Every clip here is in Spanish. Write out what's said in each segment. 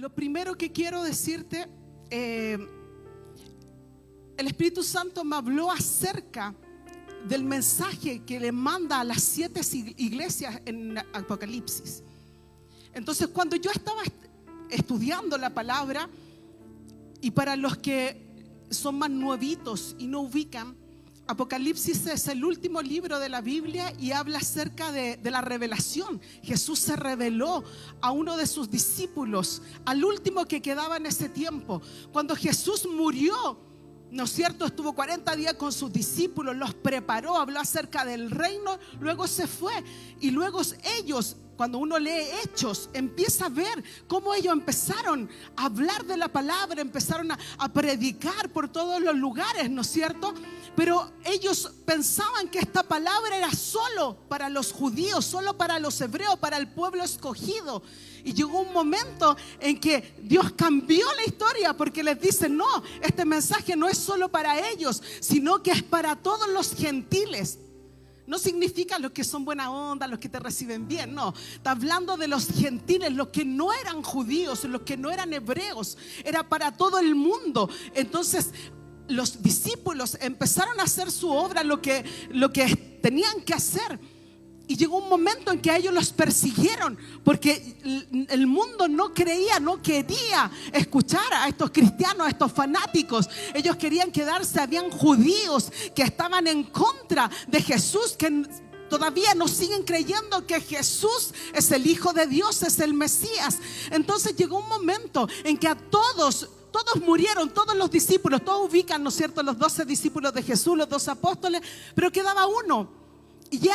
Lo primero que quiero decirte, el Espíritu Santo me habló acerca del mensaje que le manda a las 7 iglesias en Apocalipsis. Entonces, cuando yo estaba estudiando la palabra, y para los que son más nuevitos y no ubican, Apocalipsis es el último libro de la Biblia y habla acerca de la revelación. Jesús se reveló a uno de sus discípulos, al último que quedaba en ese tiempo. Cuando Jesús murió, ¿no es cierto? Estuvo 40 días con sus discípulos, los preparó, habló acerca del reino, luego se fue. Y luego ellos, cuando uno lee Hechos, empieza a ver cómo ellos empezaron a hablar de la palabra, empezaron a predicar por todos los lugares, ¿no es cierto? Pero ellos pensaban que esta palabra era solo para los judíos, solo para los hebreos, para el pueblo escogido. Y llegó un momento en que Dios cambió la historia, porque les dice: no, este mensaje no es solo para ellos, sino que es para todos los gentiles. No significa los que son buena onda, los que te reciben bien, no. Está hablando de los gentiles, los que no eran judíos, los que no eran hebreos. Era para todo el mundo. Entonces los discípulos empezaron a hacer su obra, lo que tenían que hacer. Y llegó un momento en que a ellos los persiguieron, porque el mundo no creía, no quería escuchar a estos cristianos, a estos fanáticos. Ellos querían quedarse. Habían judíos que estaban en contra de Jesús, que todavía no siguen creyendo que Jesús es el Hijo de Dios, es el Mesías. Entonces llegó un momento en que a todos murieron, todos los discípulos. Todos ubican, ¿no es cierto?, los 12 discípulos de Jesús, los 12 apóstoles, pero quedaba uno. Y ya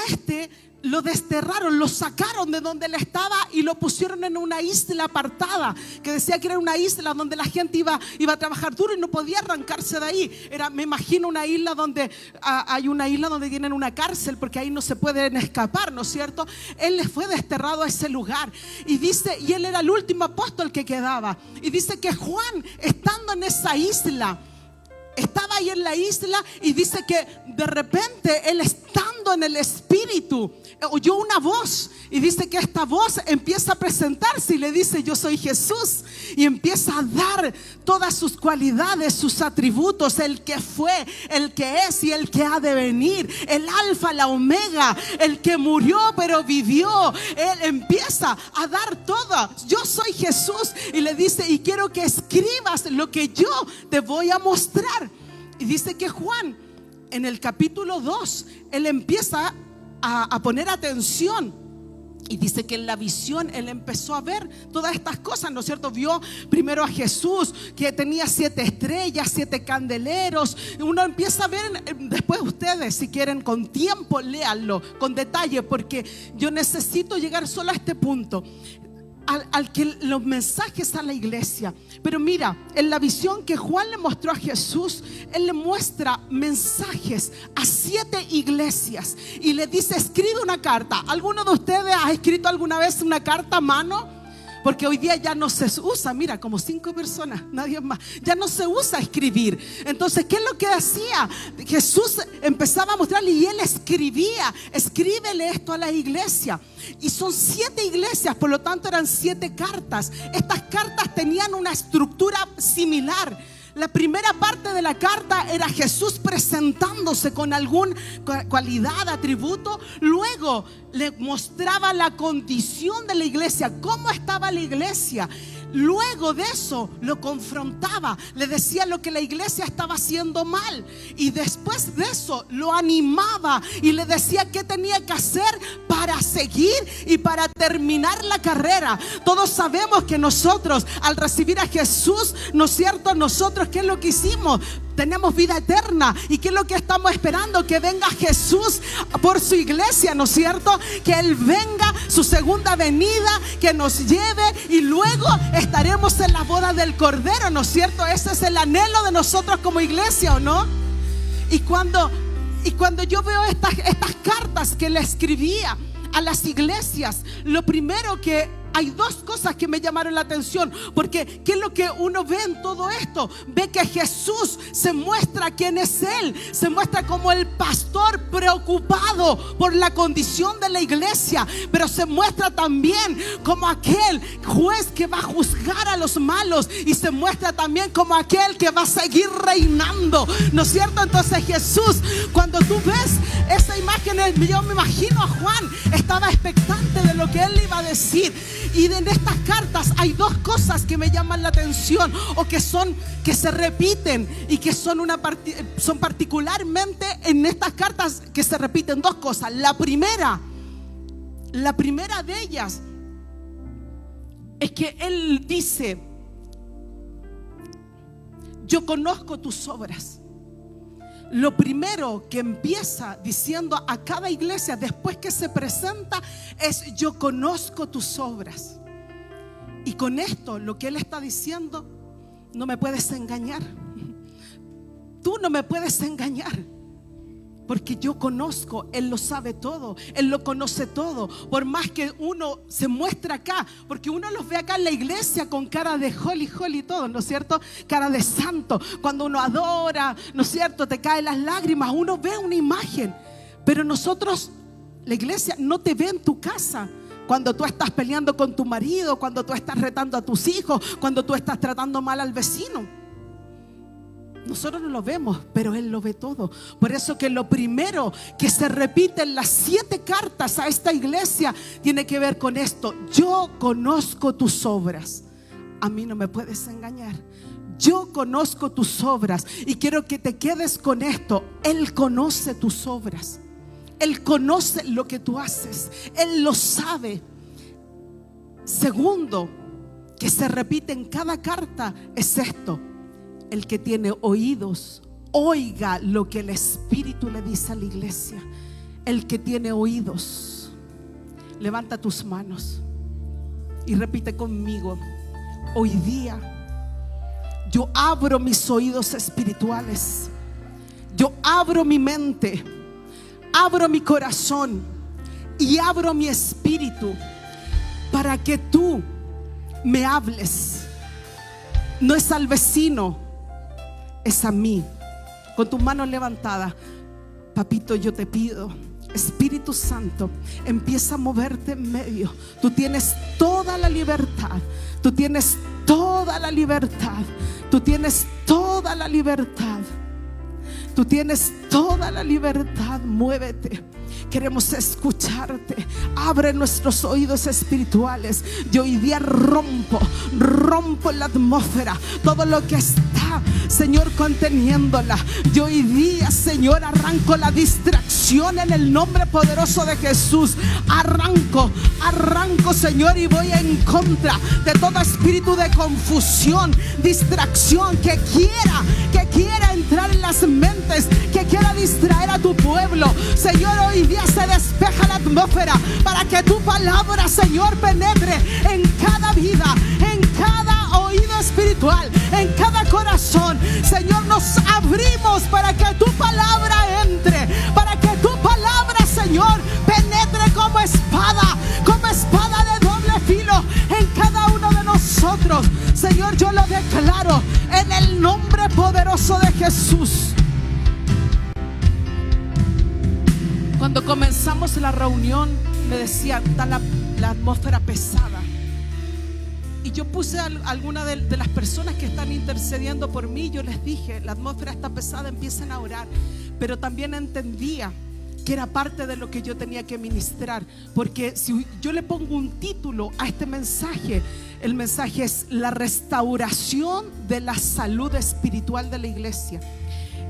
lo desterraron, lo sacaron de donde él estaba y lo pusieron en una isla apartada, que decía que era una isla donde la gente iba a trabajar duro y no podía arrancarse de ahí. Me imagino una isla donde hay una isla donde tienen una cárcel, porque ahí no se pueden escapar, ¿no es cierto? Él les fue desterrado a ese lugar. Y dice, y él era el último apóstol que quedaba. Y dice que Juan, estando en esa isla, estaba ahí en la isla, y dice que de repente él, estando en el Espíritu, oyó una voz, y dice que esta voz empieza a presentarse y le dice: yo soy Jesús. Y empieza a dar todas sus cualidades, sus atributos: el que fue, el que es y el que ha de venir, el alfa, la omega, el que murió pero vivió. Él empieza a dar todo: yo soy Jesús. Y le dice: y quiero que escribas lo que yo te voy a mostrar. Y dice que Juan, en el capítulo 2, él empieza a poner atención, y dice que en la visión él empezó a ver todas estas cosas, ¿no es cierto? Vio primero a Jesús, que tenía 7 estrellas, 7 candeleros. Uno empieza a ver, después ustedes, si quieren con tiempo, léanlo con detalle, porque yo necesito llegar solo a este punto, al que los mensajes a la iglesia. Pero mira, en la visión que Juan le mostró a Jesús, él le muestra mensajes a 7 iglesias y le dice: escribe una carta. ¿Alguno de ustedes ha escrito alguna vez una carta a mano? Porque hoy día ya no se usa, mira, como 5 personas, nadie más. Ya no se usa escribir. Entonces, ¿qué es lo que hacía? Jesús empezaba a mostrarle y él escribía: escríbele esto a la iglesia. Y son 7 iglesias, por lo tanto eran 7 cartas. Estas cartas tenían una estructura similar. La primera parte de la carta era Jesús presentándose con alguna cualidad, atributo. Luego le mostraba la condición de la iglesia, cómo estaba la iglesia. Luego de eso lo confrontaba, le decía lo que la iglesia estaba haciendo mal. Y después de eso lo animaba y le decía qué tenía que hacer para seguir y para terminar la carrera. Todos sabemos que nosotros, al recibir a Jesús, ¿no es cierto? Nosotros, ¿qué es lo que hicimos? Tenemos vida eterna. ¿Y qué es lo que estamos esperando? Que venga Jesús por su iglesia, ¿no es cierto? Que Él venga, su segunda venida, que nos lleve, y luego estaremos en la boda del Cordero, ¿no es cierto? Ese es el anhelo de nosotros como iglesia, ¿o no? Y cuando yo veo estas cartas que le escribía a las iglesias, lo primero que hay dos cosas que me llamaron la atención, porque ¿qué es lo que uno ve en todo esto? Ve que Jesús se muestra quién es Él, se muestra como el pastor preocupado por la condición de la iglesia, pero se muestra también como aquel juez que va a juzgar a los malos, y se muestra también como aquel que va a seguir reinando, ¿no es cierto? Entonces Jesús, cuando tú ves esa imagen, yo me imagino a Juan, estaba expectante de lo que él iba a decir. Y en estas cartas hay dos cosas que me llaman la atención, o que se repiten, y que son particularmente en estas cartas que se repiten dos cosas. La primera de ellas es que él dice: yo conozco tus obras. Lo primero que empieza diciendo a cada iglesia después que se presenta es: yo conozco tus obras. Y con esto lo que él está diciendo: no me puedes engañar. Tú no me puedes engañar, porque yo conozco. Él lo sabe todo, Él lo conoce todo. Por más que uno se muestra acá, porque uno los ve acá en la iglesia con cara de holy y todo, ¿no es cierto? Cara de santo. Cuando uno adora, ¿no es cierto? Te caen las lágrimas, uno ve una imagen. Pero nosotros, la iglesia no te ve en tu casa. Cuando tú estás peleando con tu marido, cuando tú estás retando a tus hijos, cuando tú estás tratando mal al vecino, nosotros no lo vemos, pero Él lo ve todo. Por eso que lo primero que se repite en las 7 cartas a esta iglesia tiene que ver con esto: yo conozco tus obras. A mí no me puedes engañar. Yo conozco tus obras. Y quiero que te quedes con esto: Él conoce tus obras. Él conoce lo que tú haces. Él lo sabe. Segundo, que se repite en cada carta es esto: el que tiene oídos, oiga lo que el Espíritu le dice a la iglesia. El que tiene oídos, levanta tus manos y repite conmigo: hoy día yo abro mis oídos espirituales, yo abro mi mente, abro mi corazón y abro mi espíritu para que tú me hables. No es al vecino, es a mí. Con tus manos levantadas, papito, yo te pido, Espíritu Santo, empieza a moverte en medio. Tú tienes toda la libertad. Tú tienes toda la libertad. Tú tienes toda la libertad. Tú tienes toda la libertad. Muévete. Queremos escucharte. Abre nuestros oídos espirituales. Yo hoy día rompo la atmósfera, todo lo que está, Señor, conteniéndola. Yo hoy día, Señor, arranco la distracción en el nombre poderoso de Jesús. Arranco, Señor, y voy en contra de todo espíritu de confusión, distracción que quiera entrar en las mentes, que quiera distraer a tu pueblo. Señor, hoy día se despeja la atmósfera para que tu palabra, Señor, penetre en cada vida, en cada oído espiritual, en cada corazón. Señor, nos abrimos para que tu palabra entre, para que tu palabra, Señor, penetre como espada de doble filo en cada uno de nosotros. Señor, yo lo declaro en el nombre poderoso de Jesús. Cuando comenzamos la reunión, me decían: está la atmósfera pesada. Y yo puse a alguna de las personas que están intercediendo por mí, yo les dije: la atmósfera está pesada, empiecen a orar. Pero también entendía que era parte de lo que yo tenía que ministrar, porque si yo le pongo un título a este mensaje, el mensaje es la restauración de la salud espiritual de la iglesia.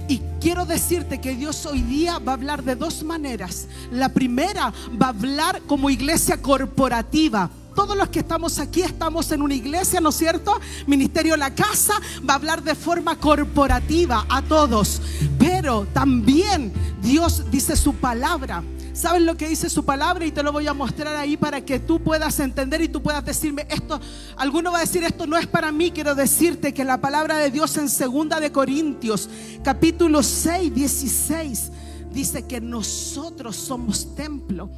Y quiero decirte que Dios hoy día va a hablar de dos maneras. La primera, va a hablar como iglesia corporativa. Todos los que estamos aquí estamos en una iglesia, ¿no es cierto? Ministerio La Casa va a hablar de forma corporativa a todos. Pero también Dios dice su palabra. ¿Sabes lo que dice su palabra? Y te lo voy a mostrar ahí para que tú puedas entender y tú puedas decirme esto. Alguno va a decir: esto no es para mí. Quiero decirte que la palabra de Dios en 2 de Corintios capítulo 6, 16 dice que nosotros somos templo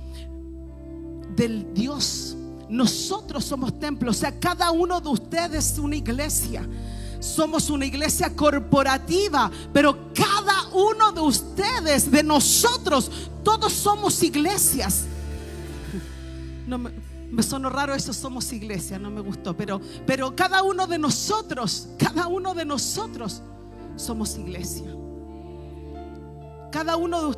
del Dios nosotros somos templo. O sea, cada uno de ustedes es una iglesia. Somos una iglesia corporativa, pero cada uno de ustedes, de nosotros, todos somos iglesias. No me sonó raro eso, somos iglesia, no me gustó, pero cada uno de nosotros somos iglesia. Cada uno de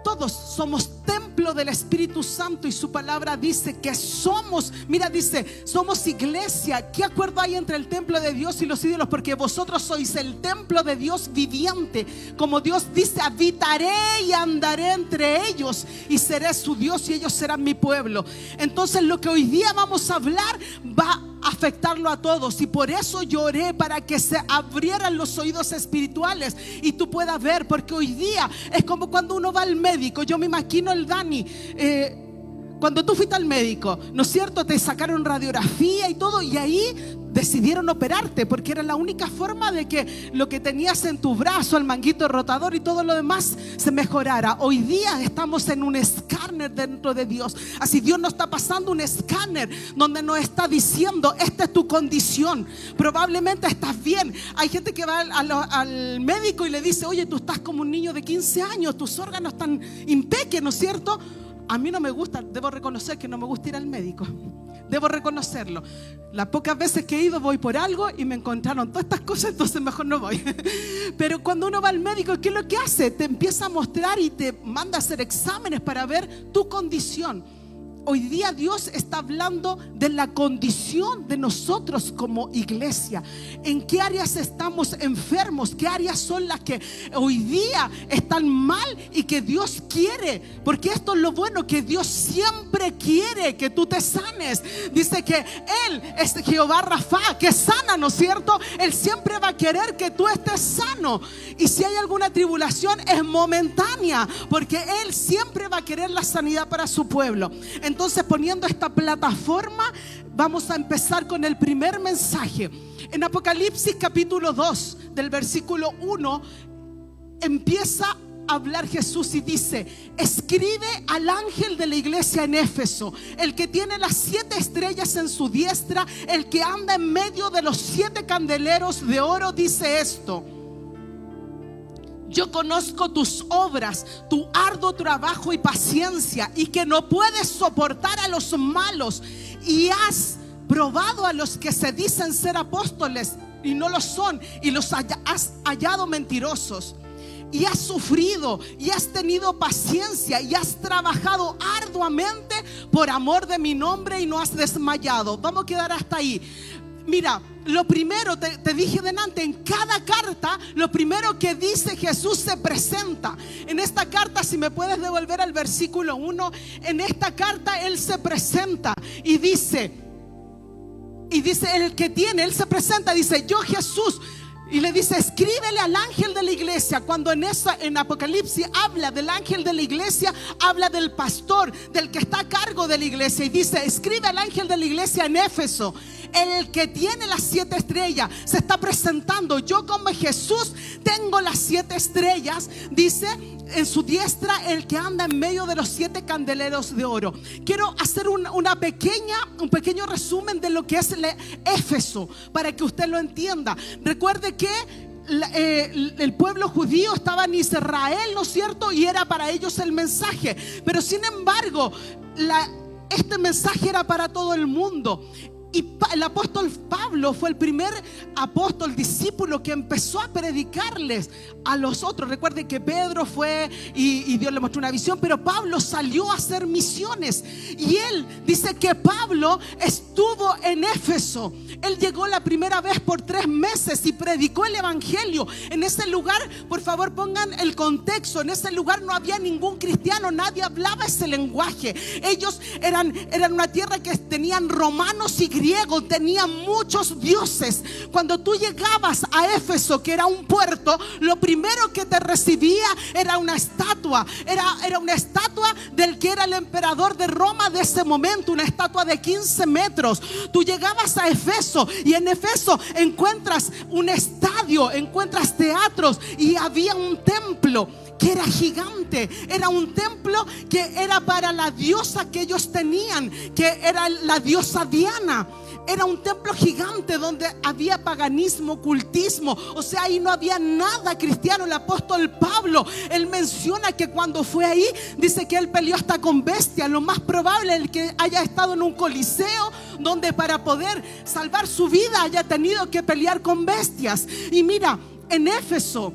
todos somos templo del Espíritu Santo, y su palabra dice que somos, mira, dice, somos iglesia. ¿Qué acuerdo hay entre el templo de Dios y los ídolos? Porque vosotros sois el templo de Dios viviente. Como Dios dice, habitaré y andaré entre ellos y seré su Dios y ellos serán mi pueblo. Entonces lo que hoy día vamos a hablar va a afectarlo a todos, y por eso yo oré para que se abrieran los oídos espirituales y tú puedas ver, porque hoy día es como cuando uno va al médico. Yo me imagino el Dani, cuando tú fuiste al médico, ¿no es cierto? Te sacaron radiografía y todo, y ahí decidieron operarte porque era la única forma de que lo que tenías en tu brazo, el manguito rotador y todo lo demás se mejorara. Hoy día estamos en un escáner dentro de Dios. Así Dios nos está pasando un escáner donde nos está diciendo: esta es tu condición, probablemente estás bien. Hay gente que va al médico y le dice: oye, tú estás como un niño de 15 años, tus órganos están impecables, ¿no es cierto? A mí no me gusta, debo reconocer que no me gusta ir al médico. Debo reconocerlo. Las pocas veces que he ido voy por algo y me encontraron todas estas cosas, entonces mejor no voy. Pero cuando uno va al médico, ¿qué es lo que hace? Te empieza a mostrar y te manda a hacer exámenes para ver tu condición. Hoy día Dios está hablando de la condición de nosotros como iglesia. ¿En qué áreas estamos enfermos? ¿Qué áreas son las que hoy día están mal y que Dios quiere? Porque esto es lo bueno, que Dios siempre quiere que tú te sanes. Dice que Él es Jehová Rafa, que sana, ¿no es cierto? Él siempre va a querer que tú estés sano. Y si hay alguna tribulación, es momentánea, porque Él siempre va a querer la sanidad para su pueblo. Entonces, poniendo esta plataforma, vamos a empezar con el primer mensaje. En Apocalipsis capítulo 2, del versículo 1, empieza a hablar Jesús y dice: escribe al ángel de la iglesia en Éfeso, el que tiene las 7 estrellas en su diestra, el que anda en medio de los 7 candeleros de oro, dice esto: yo conozco tus obras, tu arduo trabajo y paciencia, y que no puedes soportar a los malos, y has probado a los que se dicen ser apóstoles y no lo son, y los has hallado mentirosos. Y has sufrido y has tenido paciencia y has trabajado arduamente por amor de mi nombre y no has desmayado. Vamos a quedar hasta ahí. Mira, lo primero, te dije delante, en cada carta, lo primero que dice Jesús se presenta. En esta carta, si me puedes devolver al versículo 1, en esta carta Él se presenta y dice, el que tiene, Él se presenta, dice: yo Jesús. Y le dice: escríbele al ángel de la iglesia. Cuando en Apocalipsis habla del ángel de la iglesia, habla del pastor, del que está a cargo de la iglesia. Y dice: escribe al ángel de la iglesia en Éfeso, el que tiene las 7 estrellas. Se está presentando: yo como Jesús tengo las 7 estrellas, dice, en su diestra, el que anda en medio de los 7 candeleros de oro. Quiero hacer un pequeño resumen de lo que es Éfeso, para que usted lo entienda. Recuerde que el pueblo judío estaba en Israel, ¿no es cierto? Y era para ellos el mensaje. Pero sin embargo, este mensaje era para todo el mundo. Y el apóstol Pablo fue el primer apóstol, discípulo, que empezó a predicarles a los otros. Recuerden que Pedro fue y Dios le mostró una visión, pero Pablo salió a hacer misiones. Y él dice que Pablo estuvo en Éfeso. Él llegó la primera vez por 3 meses y predicó el evangelio. En ese lugar, por favor pongan el contexto, en ese lugar no había ningún cristiano, nadie hablaba ese lenguaje. Ellos eran una tierra que tenían romanos y griegos, tenían muchos dioses. Cuando tú llegabas a Éfeso, que era un puerto, lo primero que te recibía era una estatua. Era una estatua del que era el emperador de Roma de ese momento, una estatua de 15 metros. Tú llegabas a Éfeso y en Éfeso encuentras un estadio, encuentras teatros, y había un templo que era gigante. Era un templo que era para la diosa que ellos tenían, que era la diosa Diana. Era un templo gigante donde había paganismo, ocultismo. O sea, ahí no había nada cristiano. El apóstol Pablo, él menciona que cuando fue ahí, dice que él peleó hasta con bestias. Lo más probable es que haya estado en un coliseo donde para poder salvar su vida haya tenido que pelear con bestias. Y mira, en Éfeso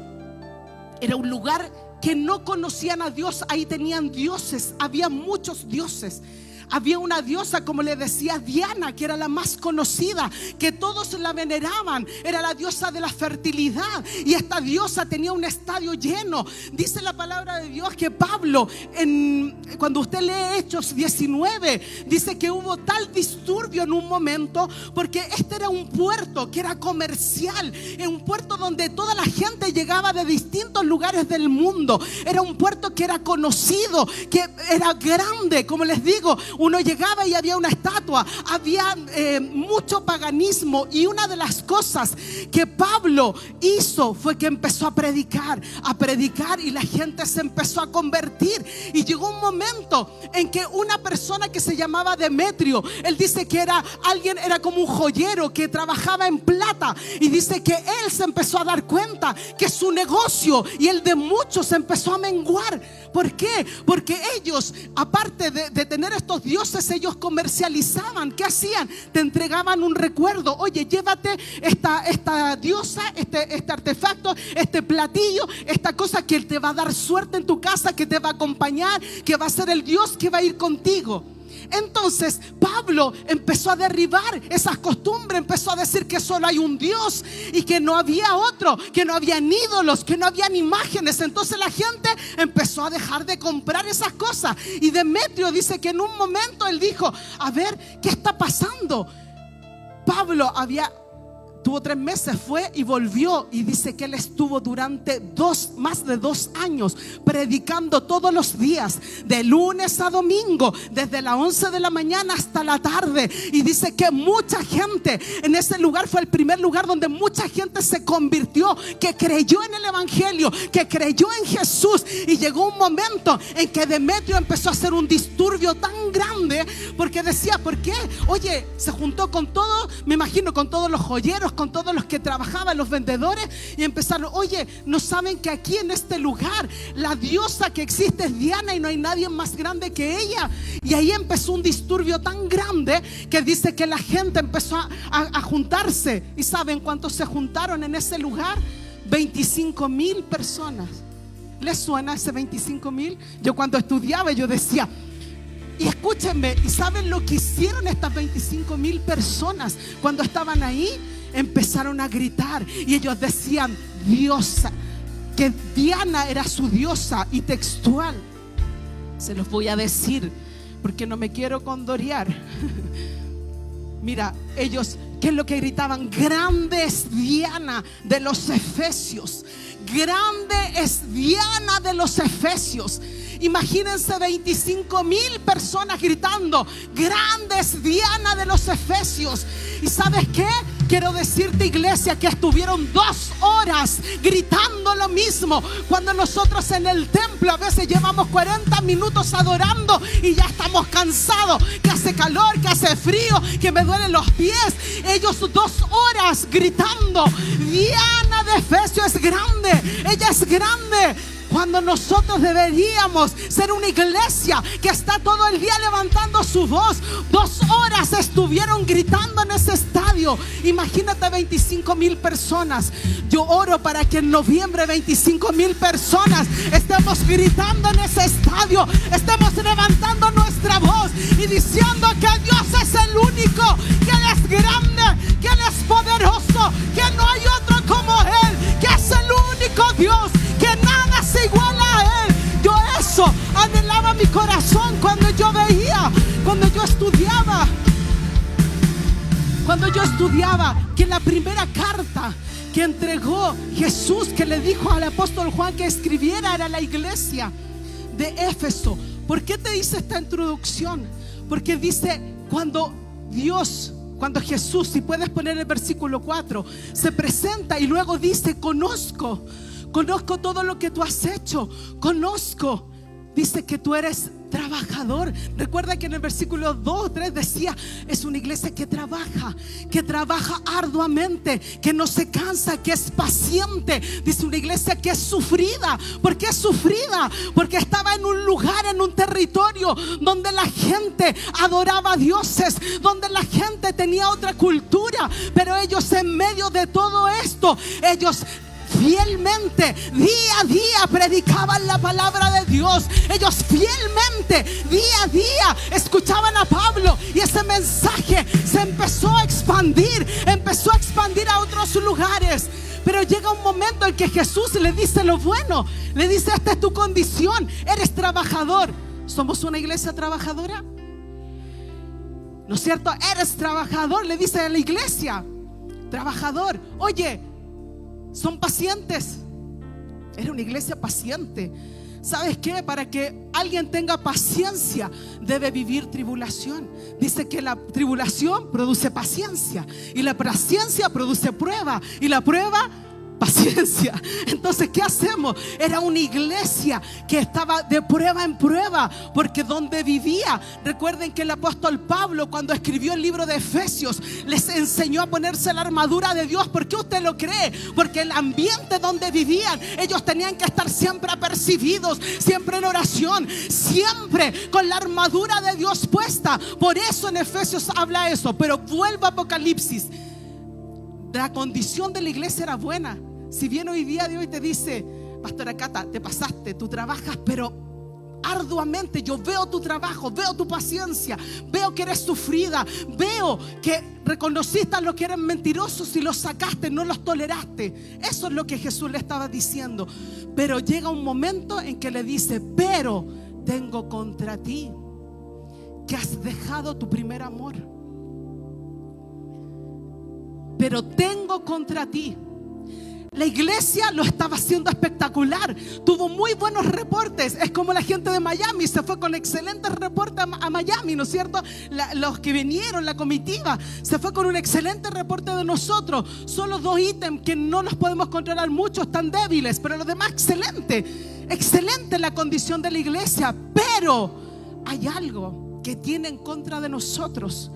era un lugar que no conocían a Dios. Ahí tenían dioses, había muchos dioses. Había una diosa, como le decía, Diana, que era la más conocida, que todos la veneraban. Era la diosa de la fertilidad, y esta diosa tenía un estadio lleno. Dice la palabra de Dios que Pablo, cuando usted lee Hechos 19, dice que hubo tal disturbio en un momento, porque este era un puerto que era comercial, en un puerto donde toda la gente llegaba de distintos lugares del mundo. Era un puerto que era conocido, que era grande. Como les digo, uno llegaba y había una estatua, había mucho paganismo. Y una de las cosas que Pablo hizo fue que empezó a predicar, y la gente se empezó a convertir. Y llegó un momento en que una persona que se llamaba Demetrio, él dice que era como un joyero que trabajaba en plata, y dice que él se empezó a dar cuenta que su negocio y el de muchos se empezó a menguar. ¿Por qué? Porque ellos, aparte de tener estos dioses, ellos comercializaban. ¿Qué hacían? Te entregaban un recuerdo. Oye, llévate esta diosa, este artefacto, este platillo, esta cosa que te va a dar suerte en tu casa, que te va a acompañar, que va a ser el Dios que va a ir contigo. Entonces Pablo empezó a derribar esas costumbres, empezó a decir que solo hay un Dios y que no había otro, que no habían ídolos, que no habían imágenes. Entonces la gente empezó a dejar de comprar esas cosas. Y Demetrio dice que en un momento él dijo: a ver, ¿qué está pasando? Pablo tuvo 3 meses, fue y volvió, y dice que él estuvo durante más de 2 años predicando todos los días, de lunes a domingo, desde las 11 de la mañana hasta la tarde. Y dice que mucha gente en ese lugar, fue el primer lugar donde mucha gente se convirtió, que creyó en el evangelio, que creyó en Jesús. Y llegó un momento en que Demetrio empezó a hacer un disturbio tan grande, porque decía: ¿por qué? Oye, se juntó con todos, me imagino, con todos los joyeros, con todos los que trabajaban, los vendedores, y empezaron: oye, ¿no saben que aquí en este lugar la diosa que existe es Diana y no hay nadie más grande que ella? Y ahí empezó un disturbio tan grande que dice que la gente empezó a juntarse. ¿Y saben cuántos se juntaron en ese lugar? 25,000 personas. ¿Les suena ese 25,000? Yo cuando estudiaba yo decía, y escúchenme, ¿y saben lo que hicieron estas 25,000 personas cuando estaban ahí? Empezaron a gritar, y ellos decían: diosa, que Diana era su diosa. Y textual, se los voy a decir porque no me quiero condorear. Mira, ellos, ¿qué es lo que gritaban? Grande es Diana de los Efesios. Grande es Diana de los Efesios. Imagínense 25,000 personas gritando: grande es Diana de los Efesios. ¿Y sabes qué? Quiero decirte, iglesia, que estuvieron 2 horas gritando lo mismo, cuando nosotros en el templo a veces llevamos 40 minutos adorando y ya estamos cansados, que hace calor, que hace frío, que me duelen los pies. Ellos 2 horas gritando: Diana de Efesios es grande, ella es grande. Cuando nosotros deberíamos ser una iglesia que está todo el día levantando su voz. 2 horas estuvieron gritando en ese estadio. Imagínate 25,000 personas. Yo oro para que en noviembre 25,000 personas estemos gritando en ese estadio, estemos levantando nuestra voz y diciendo que Dios es el único, que Él es grande, que Él es poderoso, que no hay otro como Él, que es el único Dios, que nada se iguala a Él. Yo eso anhelaba mi corazón cuando yo veía, cuando yo estudiaba que la primera carta que entregó Jesús, que le dijo al apóstol Juan que escribiera, era la iglesia de Éfeso. ¿Por qué te dice esta introducción? Porque dice cuando Jesús, si puedes poner el versículo 4, se presenta y luego dice: conozco conozco todo lo que tú has hecho, conozco. Dice que tú eres trabajador. Recuerda que en el versículo 2 o 3 decía, es una iglesia que trabaja arduamente, que no se cansa, que es paciente. Dice una iglesia que es sufrida. ¿Por qué es sufrida? Porque estaba en un lugar, en un territorio donde la gente adoraba a dioses, donde la gente tenía otra cultura. Pero ellos, en medio de todo esto, ellos fielmente, día a día, predicaban la palabra de Dios. Ellos fielmente, día a día, escuchaban a Pablo, y ese mensaje se empezó a expandir a otros lugares. Pero llega un momento en que Jesús le dice lo bueno, le dice: esta es tu condición, eres trabajador. ¿Somos una iglesia trabajadora? ¿No es cierto? Eres trabajador, le dice a la iglesia, trabajador. Oye, son pacientes. Era una iglesia paciente. ¿Sabes qué? Para que alguien tenga paciencia, debe vivir tribulación. Dice que la tribulación produce paciencia, y la paciencia produce prueba, y la prueba, paciencia. Entonces, ¿qué hacemos? Era una iglesia que estaba de prueba en prueba, porque donde vivía, recuerden que el apóstol Pablo, cuando escribió el libro de Efesios, les enseñó a ponerse la armadura de Dios. ¿Por qué usted lo cree? Porque el ambiente donde vivían, ellos tenían que estar siempre apercibidos, siempre en oración, siempre con la armadura de Dios puesta. Por eso en Efesios habla eso. Pero vuelvo a Apocalipsis. La condición de la iglesia era buena. Si bien hoy día de hoy te dice: pastora Cata, te pasaste, tú trabajas pero arduamente, yo veo tu trabajo, veo tu paciencia, veo que eres sufrida, veo que reconociste a los que eran mentirosos y los sacaste, no los toleraste. Eso es lo que Jesús le estaba diciendo. Pero llega un momento en que le dice: pero tengo contra ti que has dejado tu primer amor. Pero tengo contra ti. La iglesia lo estaba haciendo espectacular. Tuvo muy buenos reportes. Es como la gente de Miami, se fue con excelentes reportes a Miami, ¿no es cierto? Los que vinieron, la comitiva, se fue con un excelente reporte de nosotros. Solo 2 ítems que no los podemos controlar, muchos están débiles, pero los demás excelente. Excelente la condición de la iglesia. Pero hay algo que tiene en contra de nosotros.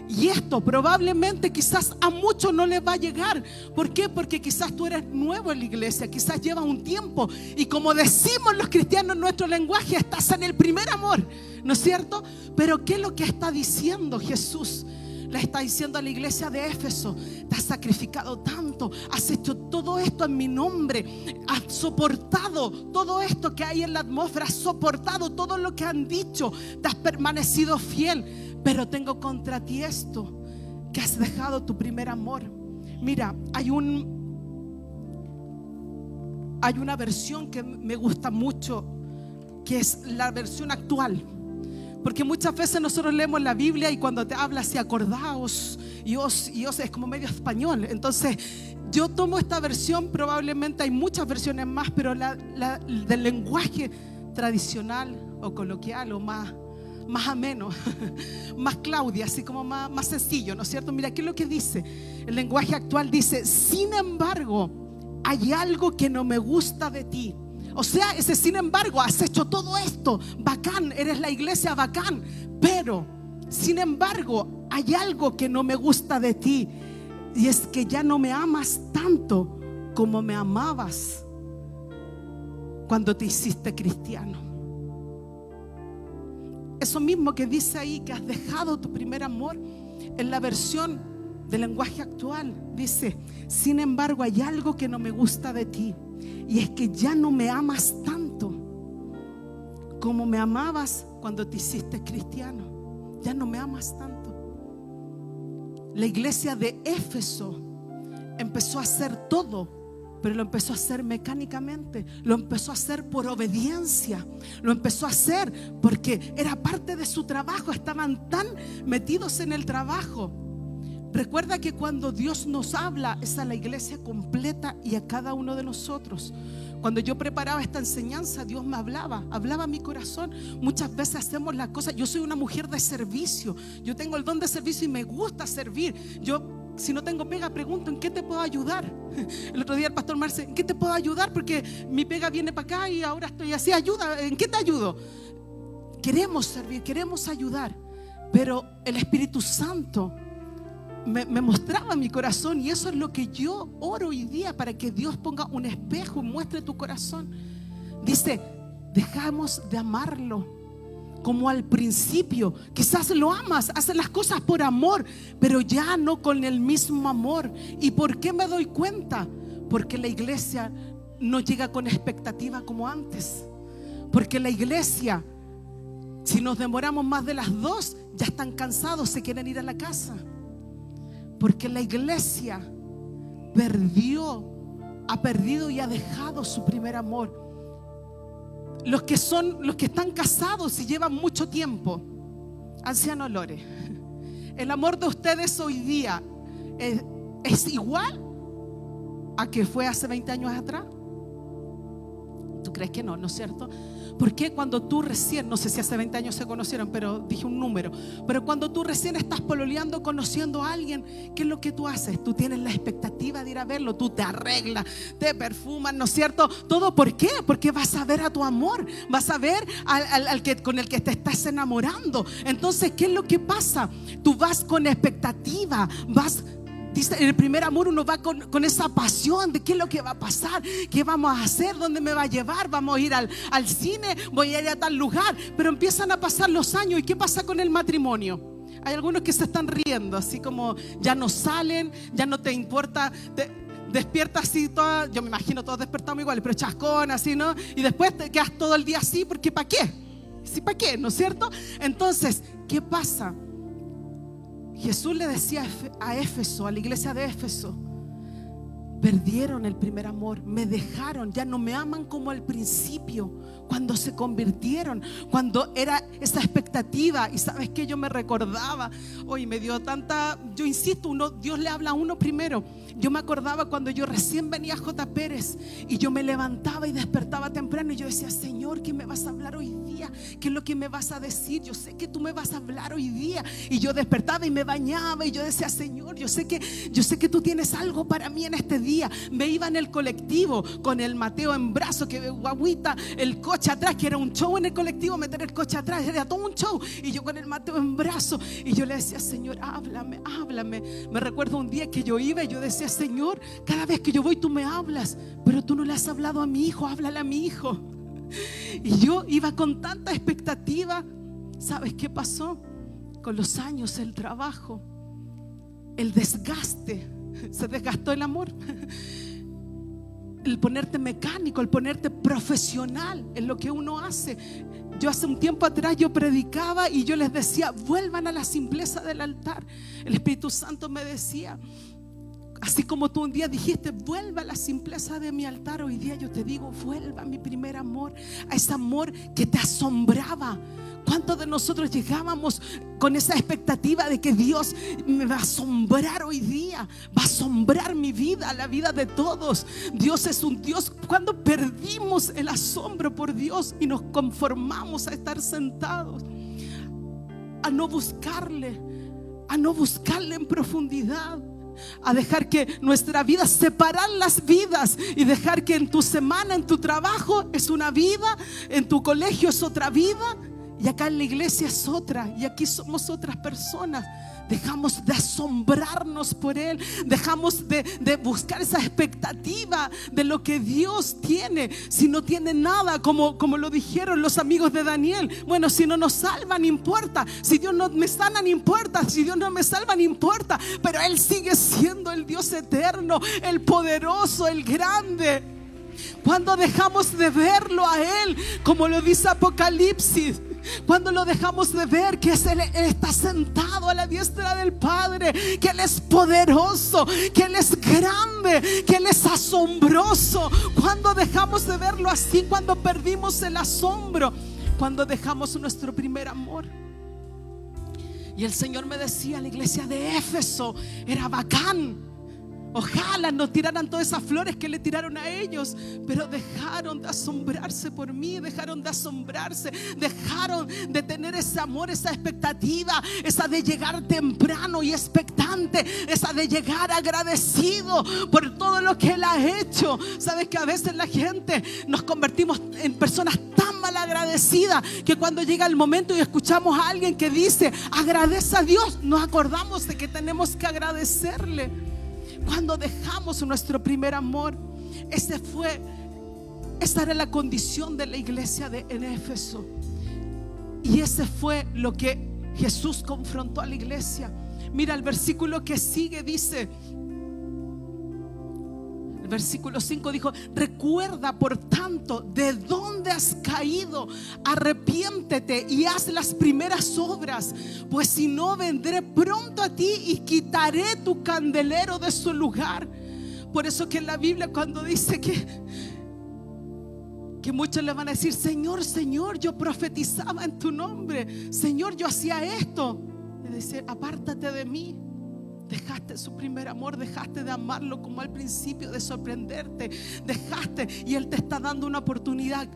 Y esto probablemente quizás a muchos no les va a llegar. ¿Por qué? Porque quizás tú eres nuevo en la iglesia, quizás llevas un tiempo, y como decimos los cristianos en nuestro lenguaje, estás en el primer amor, ¿no es cierto? Pero ¿qué es lo que está diciendo Jesús? Le está diciendo a la iglesia de Éfeso: te has sacrificado tanto, has hecho todo esto en mi nombre, has soportado todo esto que hay en la atmósfera, has soportado todo lo que han dicho, te has permanecido fiel. Pero tengo contra ti esto, que has dejado tu primer amor. Mira, hay una versión que me gusta mucho, que es la versión actual. Porque muchas veces nosotros leemos la Biblia y cuando te habla así, acordaos, y os es como medio español. Entonces yo tomo esta versión, probablemente hay muchas versiones más, pero la del lenguaje tradicional o coloquial o más ameno, más Claudia, así como más sencillo, ¿no es cierto? Mira, ¿qué es lo que dice? El lenguaje actual dice: sin embargo, hay algo que no me gusta de ti. O sea, ese sin embargo, has hecho todo esto, bacán, eres la iglesia bacán, pero sin embargo, hay algo que no me gusta de ti, y es que ya no me amas tanto como me amabas cuando te hiciste cristiano. Eso mismo que dice ahí, que has dejado tu primer amor, en la versión del lenguaje actual dice: sin embargo, hay algo que no me gusta de ti, y es que ya no me amas tanto como me amabas cuando te hiciste cristiano. Ya no me amas tanto. La iglesia de Éfeso empezó a hacer todo, pero lo empezó a hacer mecánicamente, lo empezó a hacer por obediencia, lo empezó a hacer porque era parte de su trabajo. Estaban tan metidos en el trabajo. Recuerda que cuando Dios nos habla es a la iglesia completa y a cada uno de nosotros. Cuando yo preparaba esta enseñanza, Dios me hablaba a mi corazón. Muchas veces hacemos las cosas. Yo soy una mujer de servicio, yo tengo el don de servicio y me gusta servir. Yo, si no tengo pega, pregunto: ¿en qué te puedo ayudar? El otro día el pastor Marce, ¿en qué te puedo ayudar? Porque mi pega viene para acá y ahora estoy así, ayuda, ¿en qué te ayudo? Queremos servir, queremos ayudar, pero el Espíritu Santo me mostraba mi corazón, y eso es lo que yo oro hoy día, para que Dios ponga un espejo y muestre tu corazón. Dice, dejamos de amarlo como al principio. Quizás lo amas, haces las cosas por amor, pero ya no con el mismo amor. ¿Y por qué me doy cuenta? Porque la iglesia no llega con expectativa como antes. Porque la iglesia, si nos demoramos más de las 2, ya están cansados, se quieren ir a la casa. Porque la iglesia ha perdido y ha dejado su primer amor. Los que están casados y llevan mucho tiempo, anciano Lore, el amor de ustedes hoy día es igual a que fue hace 20 años atrás. ¿Tú crees que no? ¿No es cierto? Porque cuando tú recién, no sé si hace 20 años se conocieron, pero dije un número, pero cuando tú recién estás pololeando, conociendo a alguien, ¿qué es lo que tú haces? Tú tienes la expectativa de ir a verlo, tú te arreglas, te perfumas, ¿no es cierto? ¿Todo por qué? Porque vas a ver a tu amor, vas a ver con el que te estás enamorando. Entonces, ¿qué es lo que pasa? Tú vas con expectativa, dice, en el primer amor uno va con esa pasión de qué es lo que va a pasar, qué vamos a hacer, dónde me va a llevar, vamos a ir al cine, voy a ir a tal lugar. Pero empiezan a pasar los años, ¿y qué pasa con el matrimonio? Hay algunos que se están riendo, así como ya no salen, ya no te importa, despiertas así toda, yo me imagino todos despertamos iguales, pero chascón así, ¿no? Y después te quedas todo el día así, porque ¿para qué? ¿Sí, para qué? ¿No es cierto? Entonces, ¿qué pasa? Jesús le decía a Éfeso, a la iglesia de Éfeso, perdieron el primer amor, me dejaron, ya no me aman como al principio, cuando se convirtieron, cuando era esa expectativa. Y sabes que yo me recordaba, hoy me dio tanta, yo insisto, Dios le habla a uno primero. Yo me acordaba cuando yo recién venía a J. Pérez y yo me levantaba y despertaba temprano y yo decía, Señor, ¿qué me vas a hablar hoy día? ¿Qué es lo que me vas a decir? Yo sé que tú me vas a hablar hoy día. Y yo despertaba y me bañaba y yo decía, Señor, yo sé que tú tienes algo para mí en este día. Me iba en el colectivo con el Mateo en brazo, que guaguita, el coche atrás, que era un show en el colectivo, meter el coche atrás, era todo un show, y yo con el Mateo en brazo, y yo le decía, Señor, háblame, háblame. Me recuerdo un día que yo iba y yo decía, Señor, cada vez que yo voy tú me hablas, pero tú no le has hablado a mi hijo, háblale a mi hijo. Y yo iba con tanta expectativa. ¿Sabes qué pasó? Con los años, el trabajo, el desgaste, se desgastó el amor. El ponerte mecánico, el ponerte profesional en lo que uno hace. Yo hace un tiempo atrás yo predicaba y yo les decía, vuelvan a la simpleza del altar. El Espíritu Santo me decía, así como tú un día dijiste, vuelva a la simpleza de mi altar, hoy día yo te digo, vuelva a mi primer amor, a ese amor que te asombraba. ¿Cuántos de nosotros llegábamos con esa expectativa de que Dios me va a asombrar hoy día? Va a asombrar mi vida, la vida de todos. Dios es un Dios. Cuando perdimos el asombro por Dios y nos conformamos a estar sentados, a no buscarle en profundidad, a dejar que nuestra vida, separar las vidas y dejar que en tu semana, en tu trabajo es una vida, en tu colegio es otra vida, y acá en la iglesia es otra, y aquí somos otras personas. Dejamos de asombrarnos por Él, dejamos de buscar esa expectativa de lo que Dios tiene. Si no tiene nada, como lo dijeron los amigos de Daniel, bueno, si no nos salvan, no importa. Si Dios no me sana, no importa. Si Dios no me salva, no importa. Pero Él sigue siendo el Dios eterno, el poderoso, el grande. Cuando dejamos de verlo a Él, como lo dice Apocalipsis, cuando lo dejamos de ver que Él está sentado a la diestra del Padre, que Él es poderoso, que Él es grande, que Él es asombroso, cuando dejamos de verlo así, cuando perdimos el asombro, cuando dejamos nuestro primer amor. Y el Señor me decía, la iglesia de Éfeso era bacán, Ojalá no tiraran todas esas flores que le tiraron a ellos, pero dejaron de asombrarse por mí, dejaron de asombrarse, dejaron de tener ese amor, esa expectativa, esa de llegar temprano y expectante, esa de llegar agradecido por todo lo que Él ha hecho. Sabes que a veces la gente nos convertimos en personas tan mal agradecidas que cuando llega el momento y escuchamos a alguien que dice agradece a Dios, nos acordamos de que tenemos que agradecerle. Cuando dejamos nuestro primer amor, esa era la condición de la iglesia en Éfeso. Y ese fue lo que Jesús confrontó a la iglesia. Mira, el versículo que sigue dice, el versículo 5 dijo: recuerda por tanto de dónde has caído, arrepiéntete y haz las primeras obras, pues si no, vendré pronto a ti y quitaré tu candelero de su lugar. Por eso que en la Biblia, cuando dice que muchos le van a decir: Señor, Señor, yo profetizaba en tu nombre, Señor, yo hacía esto, y dice: apártate de mí. Dejaste su primer amor, dejaste de amarlo como al principio, de sorprenderte, dejaste, y Él te está dando una oportunidad.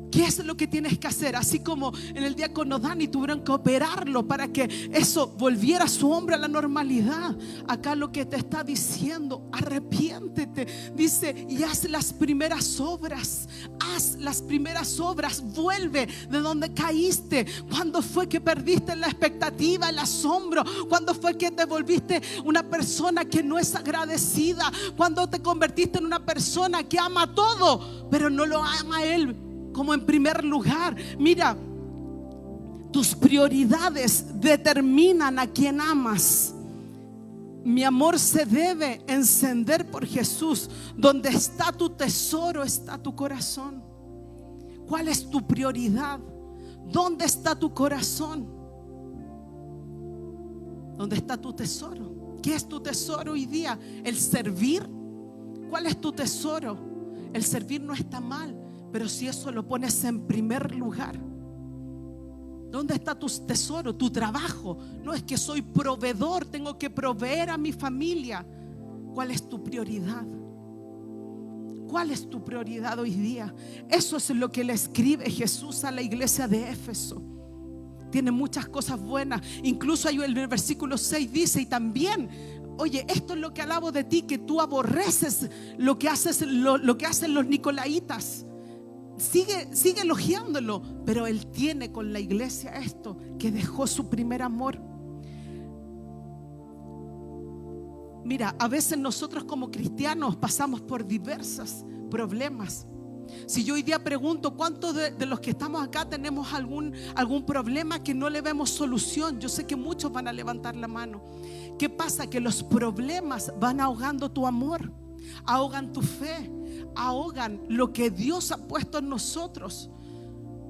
¿Qué es lo que tienes que hacer? Así como en el diácono Dani tuvieron que operarlo para que eso volviera a su hombre a la normalidad. Acá lo que te está diciendo: arrepiéntete, dice, y haz las primeras obras. Haz las primeras obras, vuelve de donde caíste. ¿Cuándo fue que perdiste la expectativa, el asombro? ¿Cuándo fue que te volviste una persona que no es agradecida? ¿Cuándo te convertiste en una persona que ama todo, pero no lo ama a Él como en primer lugar? Mira, tus prioridades determinan a quien amas. Mi amor se debe encender por Jesús. Donde está tu tesoro, está tu corazón. ¿Cuál es tu prioridad? ¿Dónde está tu corazón? ¿Dónde está tu tesoro? ¿Qué es tu tesoro hoy día? ¿El servir? ¿Cuál es tu tesoro? El servir no está mal, pero si eso lo pones en primer lugar. ¿Dónde está tu tesoro? Tu trabajo. No es que soy proveedor, tengo que proveer a mi familia. ¿Cuál es tu prioridad? ¿Cuál es tu prioridad hoy día? Eso es lo que le escribe Jesús a la iglesia de Éfeso. Tiene muchas cosas buenas. Incluso ahí en el versículo 6 dice: y también, oye, esto es lo que alabo de ti, que tú aborreces lo que hacen los nicolaitas. Sigue elogiándolo, pero Él tiene con la iglesia esto, que dejó su primer amor. Mira, a veces nosotros como cristianos pasamos por diversos problemas. Si yo hoy día pregunto cuántos de los que estamos acá tenemos algún problema que no le vemos solución, yo sé que muchos van a levantar la mano. ¿Qué pasa? Que los problemas van ahogando tu amor, ahogan tu fe, ahogan lo que Dios ha puesto en nosotros.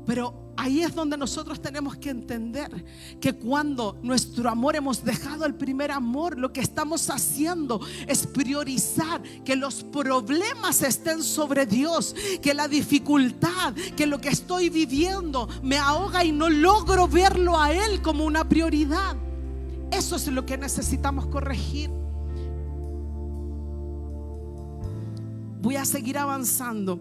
Pero ahí es donde nosotros tenemos que entender que cuando nuestro amor hemos dejado el primer amor, lo que estamos haciendo es priorizar que los problemas estén sobre Dios, que la dificultad, que lo que estoy viviendo me ahoga y no logro verlo a Él como una prioridad. Eso es lo que necesitamos corregir. Voy a seguir avanzando.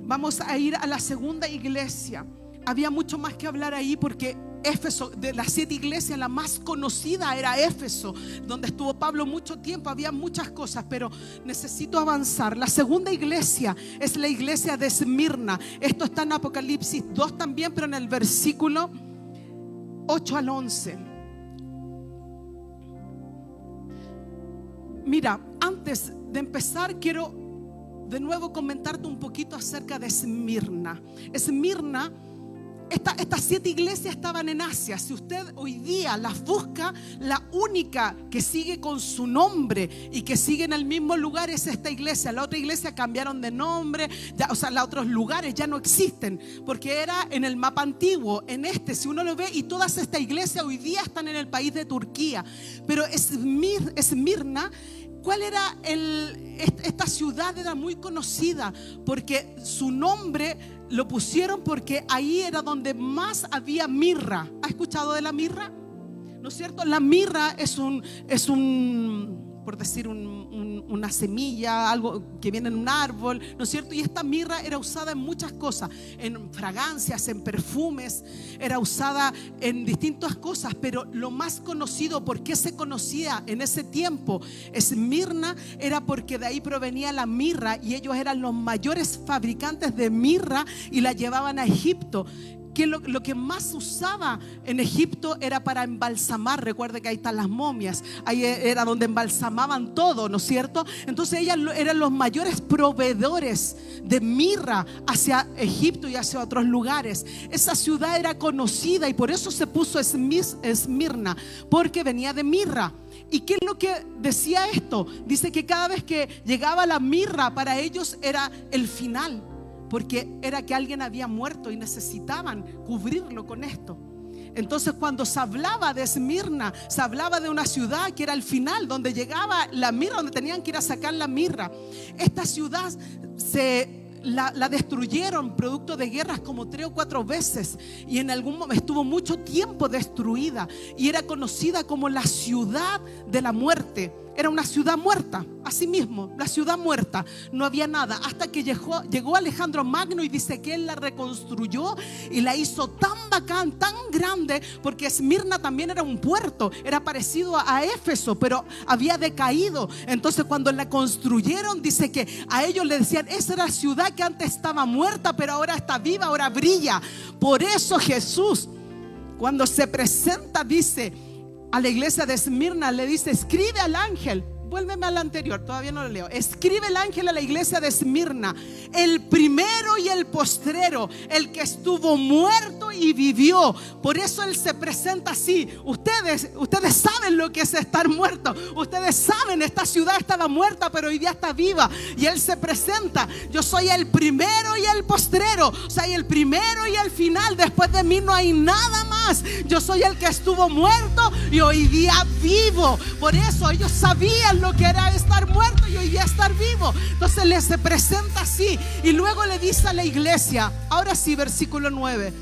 Vamos a ir a la segunda iglesia. Había mucho más que hablar ahí, porque Éfeso, de las 7 iglesias, la más conocida era Éfeso, donde estuvo Pablo mucho tiempo. Había muchas cosas, pero necesito avanzar. La segunda iglesia es la iglesia de Esmirna. Esto está en Apocalipsis 2 también, pero en el versículo 8 al 11. Mira, antes de empezar quiero de nuevo comentarte un poquito acerca de Esmirna. Esmirna, estas 7 iglesias estaban en Asia. Si usted hoy día las busca, la única que sigue con su nombre y que sigue en el mismo lugar es esta iglesia. La otra iglesia cambiaron de nombre, ya, o sea, los otros lugares ya no existen, porque era en el mapa antiguo. En si uno lo ve, y todas estas iglesias hoy día están en el país de Turquía. Pero Esmirna, ¿cuál era esta ciudad? Era muy conocida porque su nombre lo pusieron porque ahí era donde más había mirra. ¿Ha escuchado de la mirra? ¿No es cierto? La mirra es un por decir una semilla, algo que viene en un árbol, ¿no es cierto? Y esta mirra era usada en muchas cosas, en fragancias, en perfumes, era usada en distintas cosas, pero lo más conocido, ¿por qué se conocía en ese tiempo Esmirna? Era porque de ahí provenía la mirra y ellos eran los mayores fabricantes de mirra y la llevaban a Egipto. Que lo que más usaba en Egipto era para embalsamar. Recuerde que ahí están las momias, ahí era donde embalsamaban todo, ¿no es cierto? Entonces ellas eran los mayores proveedores de mirra hacia Egipto y hacia otros lugares. Esa ciudad era conocida y por eso se puso Esmirna, porque venía de mirra. ¿Y qué es lo que decía esto? Dice que cada vez que llegaba la mirra, para ellos era el final, porque era que alguien había muerto y necesitaban cubrirlo con esto. Entonces cuando se hablaba de Esmirna, se hablaba de una ciudad que era el final, donde llegaba la mirra, donde tenían que ir a sacar la mirra. Esta ciudad la destruyeron producto de guerras como 3 o 4 veces, y en algún momento estuvo mucho tiempo destruida y era conocida como la ciudad de la muerte. Era una ciudad muerta, así mismo, la ciudad muerta, no había nada, hasta que llegó Alejandro Magno y dice que él la reconstruyó y la hizo tan bacán, tan grande, porque Esmirna también era un puerto, era parecido a Éfeso, pero había decaído. Entonces cuando la construyeron, dice que a ellos le decían: esa era la ciudad que antes estaba muerta, pero ahora está viva, ahora brilla. Por eso Jesús, cuando se presenta, dice a la iglesia de Esmirna, le dice: escribe al ángel. Vuélveme al anterior, todavía no lo leo. Escribe el ángel a la iglesia de Esmirna: el primero y el postrero, el que estuvo muerto y vivió. Por eso él se presenta así. Ustedes saben lo que es estar muerto. Ustedes saben, esta ciudad estaba muerta, pero hoy día está viva. Y él se presenta: yo soy el primero y el postrero. O sea, el primero y el final. Después de mí no hay nada más. Yo soy el que estuvo muerto y hoy día vivo. Por eso ellos sabían lo que era estar muerto y hoy día estar vivo. Entonces le se presenta así. Y luego le dice a la iglesia, ahora sí, versículo 9,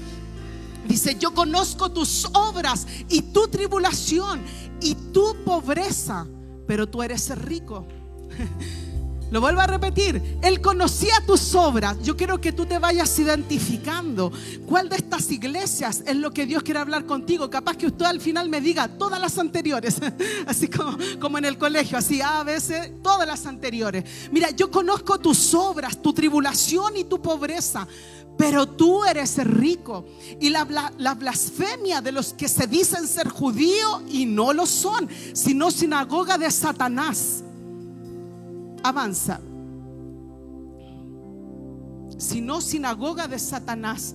dice: yo conozco tus obras y tu tribulación y tu pobreza, pero tú eres rico. Lo vuelvo a repetir: él conocía tus obras. Yo quiero que tú te vayas identificando. ¿Cuál de estas iglesias es lo que Dios quiere hablar contigo? Capaz que usted al final me diga todas las anteriores, así como en el colegio, así a veces todas las anteriores. Mira, yo conozco tus obras, tu tribulación y tu pobreza, pero tú eres rico. Y la blasfemia de los que se dicen ser judíos y no lo son, sino sinagoga de Satanás. Avanza. Sino sinagoga de Satanás.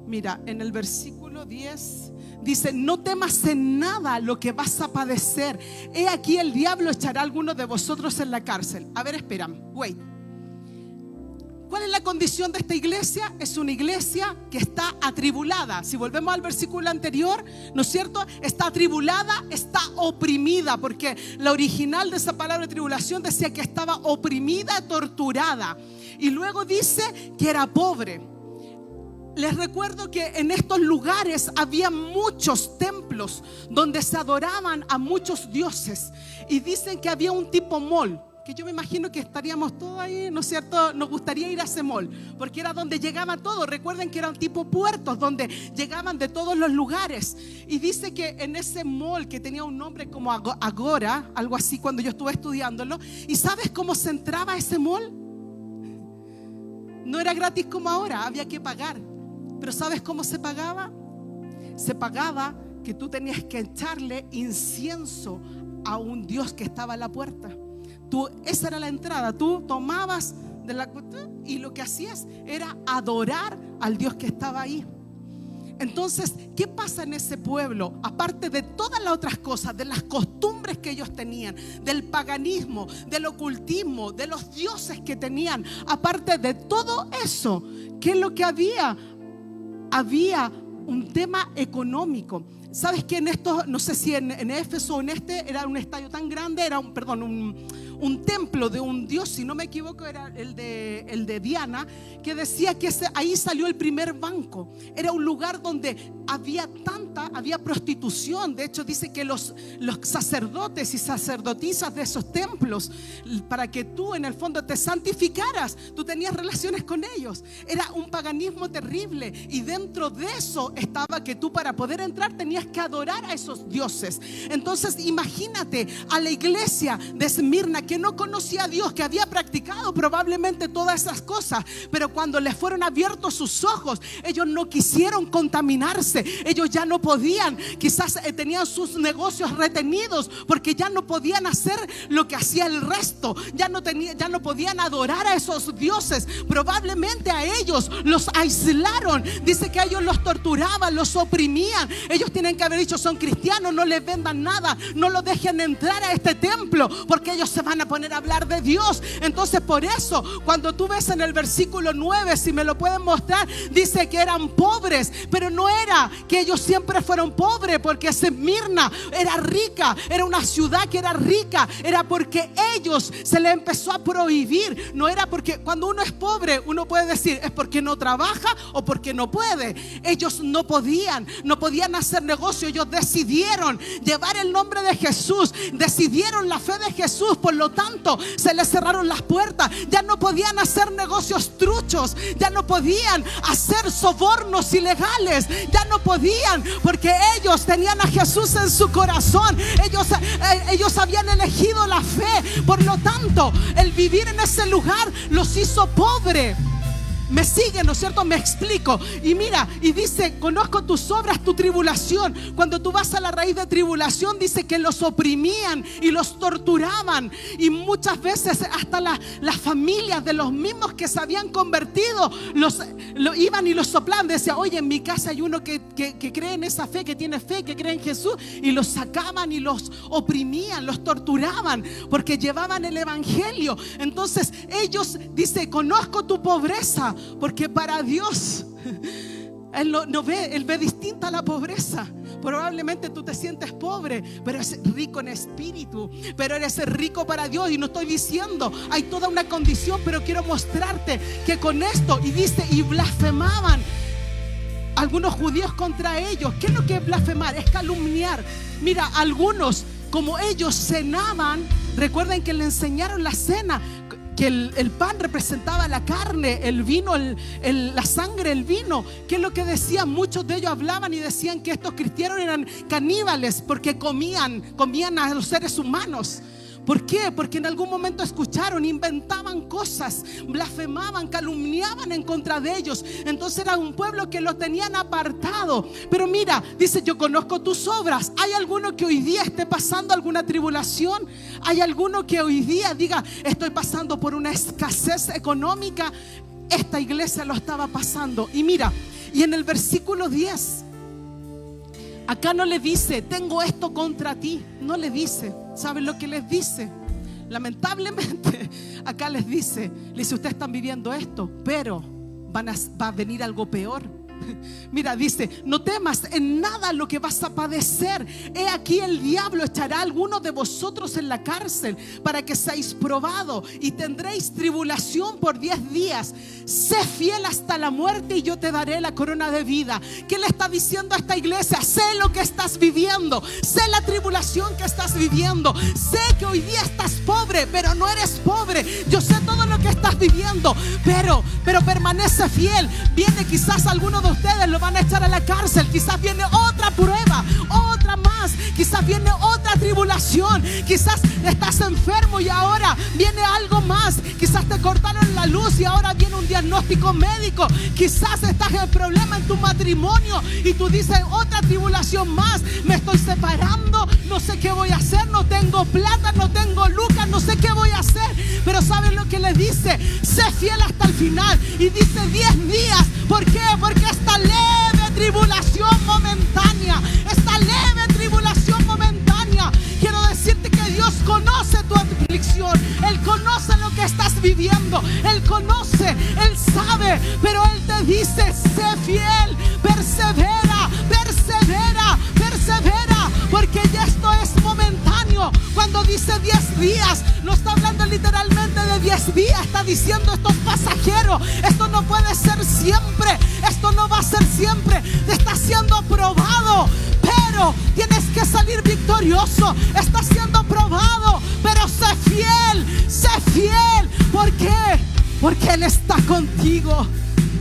Mira, en el versículo 10 dice: no temas en nada lo que vas a padecer. He aquí el diablo echará a algunos de vosotros en la cárcel. A ver, espera, wait. ¿Cuál es la condición de esta iglesia? Es una iglesia que está atribulada. Si volvemos al versículo anterior, ¿no es cierto? Está atribulada, está oprimida, porque la original de esa palabra tribulación decía que estaba oprimida, torturada. Y luego dice que era pobre. Les recuerdo que en estos lugares había muchos templos donde se adoraban a muchos dioses. Y dicen que había un tipo mall, que yo me imagino que estaríamos todos ahí, ¿no es cierto? Nos gustaría ir a ese mall, porque era donde llegaban todos. Recuerden que eran tipo puertos, donde llegaban de todos los lugares. Y dice que en ese mall, que tenía un nombre como Agora, algo así, cuando yo estuve estudiándolo. ¿Y sabes cómo se entraba a ese mall? No era gratis como ahora, había que pagar. Pero ¿sabes cómo se pagaba? Se pagaba que tú tenías que echarle incienso a un Dios que estaba a la puerta. Esa era la entrada. Tú tomabas de la y lo que hacías era adorar al Dios que estaba ahí. Entonces, ¿qué pasa en ese pueblo? Aparte de todas las otras cosas, de las costumbres que ellos tenían, del paganismo, del ocultismo, de los dioses que tenían, aparte de todo eso, ¿qué es lo que había? Había un tema económico. ¿Sabes que en esto, no sé si en Éfeso o en era un estadio tan grande, era un un templo de un dios, si no me equivoco era el de Diana, que decía que ahí salió el primer banco. Era un lugar donde había prostitución. De hecho dice que los sacerdotes y sacerdotisas de esos templos, para que tú en el fondo te santificaras, tú tenías relaciones con ellos. Era un paganismo terrible, y dentro de eso estaba que tú, para poder entrar, tenías que adorar a esos dioses. Entonces imagínate a la iglesia de Esmirna, que no conocía a Dios, que había practicado probablemente todas esas cosas, pero cuando les fueron abiertos sus ojos, ellos no quisieron contaminarse. Ellos ya no podían, quizás tenían sus negocios retenidos porque ya no podían hacer lo que hacía el resto. Ya no podían adorar a esos dioses. Probablemente a ellos los aislaron. Dice que a ellos los torturaban, los oprimían. Ellos tienen que haber dicho: son cristianos, no les vendan nada, no los dejen entrar a este templo, porque ellos se van a poner a hablar de Dios. Entonces por eso, cuando tú ves en el versículo 9, si me lo pueden mostrar, dice que eran pobres, pero no era que ellos siempre fueron pobres porque Esmirna era rica, era una ciudad que era rica, era porque ellos se le empezó a prohibir. No era porque, cuando uno es pobre, uno puede decir es porque no trabaja o porque no puede. Ellos no podían hacer negocio. Ellos decidieron llevar el nombre de Jesús, decidieron la fe de Jesús, por lo tanto se les cerraron las puertas. Ya no podían hacer negocios truchos, ya no podían hacer sobornos ilegales, ya no podían, porque ellos tenían a Jesús en su corazón. Ellos habían elegido la fe. Por lo tanto, el vivir en ese lugar los hizo pobres. Me siguen, ¿no es cierto? Me explico. Y mira, y dice: conozco tus obras, tu tribulación. Cuando tú vas a la raíz de tribulación, dice que los oprimían y los torturaban. Y muchas veces hasta las familias de los mismos que se habían convertido lo iban y los soplaban. Decía: oye, en mi casa hay uno que cree en esa fe, que tiene fe, que cree en Jesús. Y los sacaban y los oprimían, los torturaban, porque llevaban el evangelio. Entonces ellos, dice: conozco tu pobreza. Porque para Dios, Él no ve, Él ve distinta la pobreza. Probablemente tú te sientes pobre, pero eres rico en espíritu, pero eres rico para Dios. Y no estoy diciendo, hay toda una condición, pero quiero mostrarte que con esto, y dice, y blasfemaban algunos judíos contra ellos. ¿Qué es lo que es blasfemar? Es calumniar. Mira, algunos, como ellos cenaban, recuerden que le enseñaron la cena, que el pan representaba la carne, el vino, la sangre, el vino. ¿Qué es lo que decían? Muchos de ellos hablaban y decían que estos cristianos eran caníbales porque comían a los seres humanos. ¿Por qué? Porque en algún momento escucharon, inventaban cosas, blasfemaban, calumniaban en contra de ellos. Entonces era un pueblo que lo tenían apartado. Pero mira, dice: yo conozco tus obras. ¿Hay alguno que hoy día esté pasando alguna tribulación? ¿Hay alguno que hoy día diga: estoy pasando por una escasez económica? Esta iglesia lo estaba pasando. Y mira, y en el versículo 10, acá no le dice: tengo esto contra ti. No le dice. ¿Saben lo que les dice? Lamentablemente acá les dice: ustedes están viviendo esto, pero va a venir algo peor. Mira, dice: no temas en nada lo que vas a padecer. He aquí, el diablo echará a algunos de vosotros en la cárcel para que seáis probados, y tendréis tribulación por 10 días. Sé fiel hasta la muerte y yo te daré la corona de vida. ¿Qué le está diciendo a esta iglesia? Sé lo que estás viviendo, sé la tribulación que estás viviendo, sé que hoy día estás pobre, pero no eres pobre. Yo sé todo lo que estás viviendo, pero permanece fiel. Viene quizás alguno de ustedes, lo van a echar a la cárcel. Quizás viene otra prueba, otra más. Quizás viene otra tribulación. Quizás estás enfermo y ahora viene algo más. Quizás te cortaron la luz y ahora viene un diagnóstico médico. Quizás estás en problema en tu matrimonio y tú dices: otra tribulación más. Me estoy separando, no sé qué voy a hacer, no tengo plata, no tengo lucas, no sé qué voy a hacer. Pero ¿saben lo que le dice? Sé fiel hasta el final. Y dice 10 días. ¿Por qué? Porque esta leve tribulación momentánea, esta leve tribulación momentánea, quiero decirte que Dios conoce tu aflicción. Él conoce lo que estás viviendo, Él conoce, Él sabe. Pero Él te dice: sé fiel, persevera, persevera, persevera, porque ya esto es momentáneo. Cuando dice 10 días, no está hablando 10 días está diciendo: esto es pasajero, esto no puede ser siempre, esto no va a ser siempre. Te está siendo probado, pero tienes que salir victorioso. Está siendo probado, pero sé fiel, sé fiel. ¿Por qué? Porque Él está contigo.